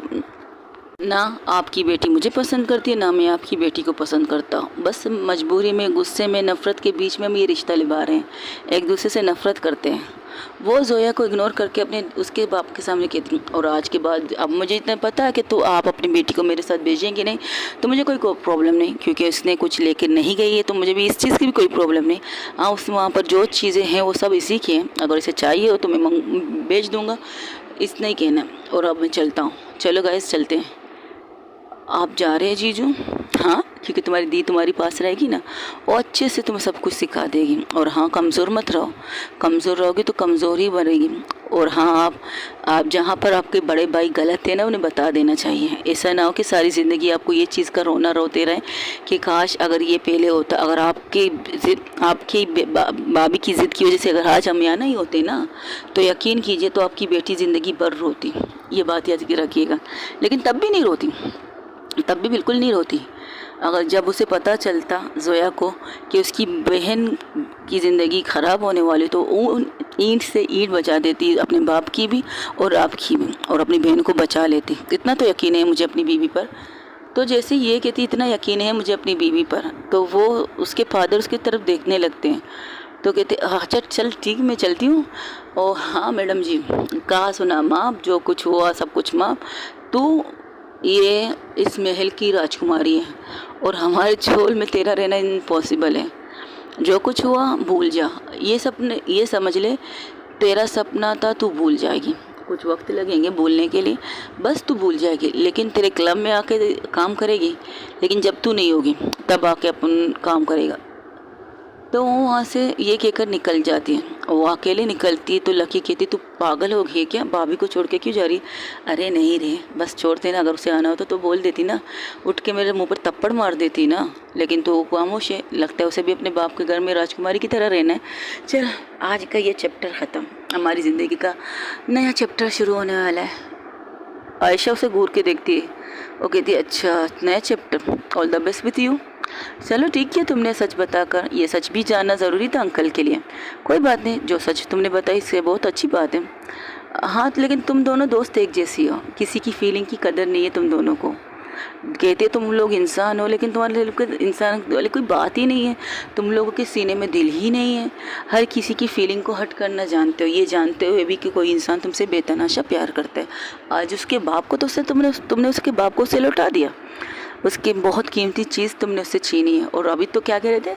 A: ना आपकी बेटी मुझे पसंद करती है, ना मैं आपकी बेटी को पसंद करता हूँ। बस मजबूरी में, गुस्से में, नफ़रत के बीच में हम ये रिश्ता निभा रहे हैं, एक दूसरे से नफ़रत करते हैं। वो जोया को इग्नोर करके अपने उसके बाप के सामने कहती हूँ, और आज के बाद अब मुझे इतना पता है कि तो आप अपनी बेटी को मेरे साथ भेजेंगे नहीं, तो मुझे कोई प्रॉब्लम नहीं, क्योंकि उसने कुछ लेकर नहीं गई है, तो मुझे भी इस चीज़ की भी कोई प्रॉब्लम नहीं। हाँ, उस वहाँ पर जो चीज़ें हैं वो सब इसी की हैं, अगर इसे चाहिए हो तो मैं भेज दूँगा, इतना ही कहना। और अब मैं चलता हूँ, चलो गाइस चलते हैं। आप जा रहे हैं जीजू? हाँ, क्योंकि तुम्हारी दी तुम्हारे पास रहेगी ना, वो अच्छे से तुम्हें सब कुछ सिखा देगी। और हाँ, कमज़ोर मत रहो, कमज़ोर रहोगी तो कमज़ोर ही बनेगी। और हाँ, आप जहाँ पर आपके बड़े भाई गलत है ना, उन्हें बता देना चाहिए। ऐसा ना हो कि सारी ज़िंदगी आपको ये चीज़ का रोना रोते रहे कि काश अगर ये पहले होता, अगर आपकी भाभी की ज़िद की वजह से अगर आज हम यहाँ नहीं होते ना, तो यकीन कीजिए तो आपकी बेटी ज़िंदगी भर रोती। ये बात याद रखिएगा। लेकिन तब भी नहीं रोती, तब भी बिल्कुल नहीं रोती। अगर जब उसे पता चलता जोया को कि उसकी बहन की ज़िंदगी ख़राब होने वाली, तो वो ईंट से ईंट बचा देती, अपने बाप की भी और आपकी भी, और अपनी बहन को बचा लेती। इतना तो यकीन है मुझे अपनी बीवी पर। तो जैसे ये कहती इतना यकीन है मुझे अपनी बीवी पर, तो वो उसके फादर उसकी तरफ देखने लगते हैं। तो कहते हाँ चल चल ठीक मैं चलती हूँ। ओ हाँ मैडम जी, कहा सुना माप, जो कुछ हुआ सब कुछ माप। तू ये इस महल की राजकुमारी है और हमारे झोल में तेरा रहना इम्पॉसिबल है। जो कुछ हुआ भूल जा, ये सपने ये समझ ले तेरा सपना था, तू भूल जाएगी। कुछ वक्त लगेंगे भूलने के लिए, बस तू भूल जाएगी, लेकिन तेरे क्लब में आके काम करेगी। लेकिन जब तू नहीं होगी तब आके अपन काम करेगा। तो वो वहाँ से ये कहकर निकल जाती है। वो अकेले निकलती है तो लकी कहती तू पागल हो गई है क्या, भाभी को छोड़ के क्यों जा रही। अरे नहीं रे, बस छोड़ देना, अगर उसे आना होता तो बोल देती ना, उठ के मेरे मुंह पर थप्पड़ मार देती ना। लेकिन तो वो खामोश है, लगता है उसे भी अपने बाप के घर में राजकुमारी की तरह रहना है। चल आज का ये चैप्टर ख़त्म, हमारी ज़िंदगी का नया चैप्टर शुरू होने वाला है। आयशा उसे घूर के देखती है, वो कहती है अच्छा नया chapter, all the best with you. चलो ठीक है, तुमने सच बताकर ये सच भी जानना ज़रूरी था अंकल के लिए। कोई बात नहीं, जो सच तुमने बताई इससे बहुत अच्छी बात है। हाँ लेकिन तुम दोनों दोस्त एक जैसी हो, किसी की फीलिंग की कदर नहीं है तुम दोनों को। कहते तुम लोग इंसान हो, लेकिन तुम्हारे लोग के इंसान वाली कोई बात ही नहीं है। तुम लोगों के सीने में दिल ही नहीं है, हर किसी की फीलिंग को हट करना जानते हो। ये जानते हुए भी कि कोई इंसान तुमसे बेतहाशा प्यार करता है। आज उसके बाप को तो उससे तुमने उसके बाप को उससे लौटा दिया, उसकी बहुत कीमती चीज़ तुमने उससे छीनी है। और अभी तो क्या कह रहे थे,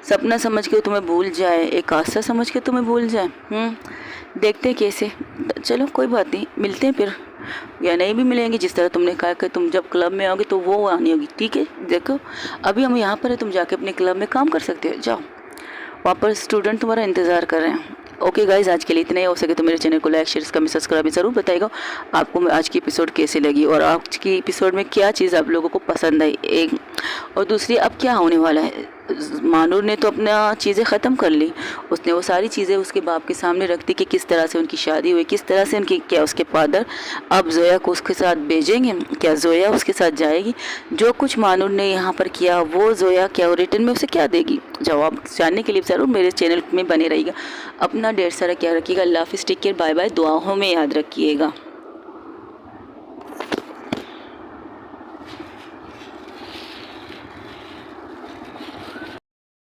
A: सपना समझ के तुम्हें भूल जाए, एक आशा समझ के तुम्हें भूल जाए। देखते हैं कैसे। चलो कोई बात नहीं, मिलते हैं फिर, या नहीं भी मिलेंगे। जिस तरह तुमने कहा कि तुम जब क्लब में आओगे तो वो आनी होगी, ठीक है। देखो अभी हम यहाँ पर है, तुम जाके अपने क्लब में काम कर सकते हो, जाओ, वहाँ पर स्टूडेंट तुम्हारा इंतज़ार कर रहे हैं। ओके गाइज, आज के लिए इतना ही। हो सके तो मेरे चैनल को लाइक शेयर कमेंट सब्सक्राइब ज़रूर बताइएगा आपको आज की एपिसोड कैसे लगी और आज की एपिसोड में क्या चीज़ आप लोगों को पसंद आई। एक और दूसरी, अब क्या होने वाला है। मानूर ने तो अपना चीज़ें ख़त्म कर ली, उसने वो सारी चीज़ें उसके बाप के सामने रख दी कि किस तरह से उनकी शादी हुई, किस तरह से उनकी, क्या उसके फादर अब जोया को उसके साथ भेजेंगे, क्या जोया उसके साथ जाएगी। जो कुछ मानूर ने यहाँ पर किया वो जोया क्या रिटर्न में उसे क्या देगी, जवाब जानने के लिए ज़रूर मेरे चैनल में बने रहिएगा। अपना ढेर सारा क्या रखिएगा। अल्लाह हाफिज़, टेक केयर, बाय बाय, दुआओं में याद रखिएगा।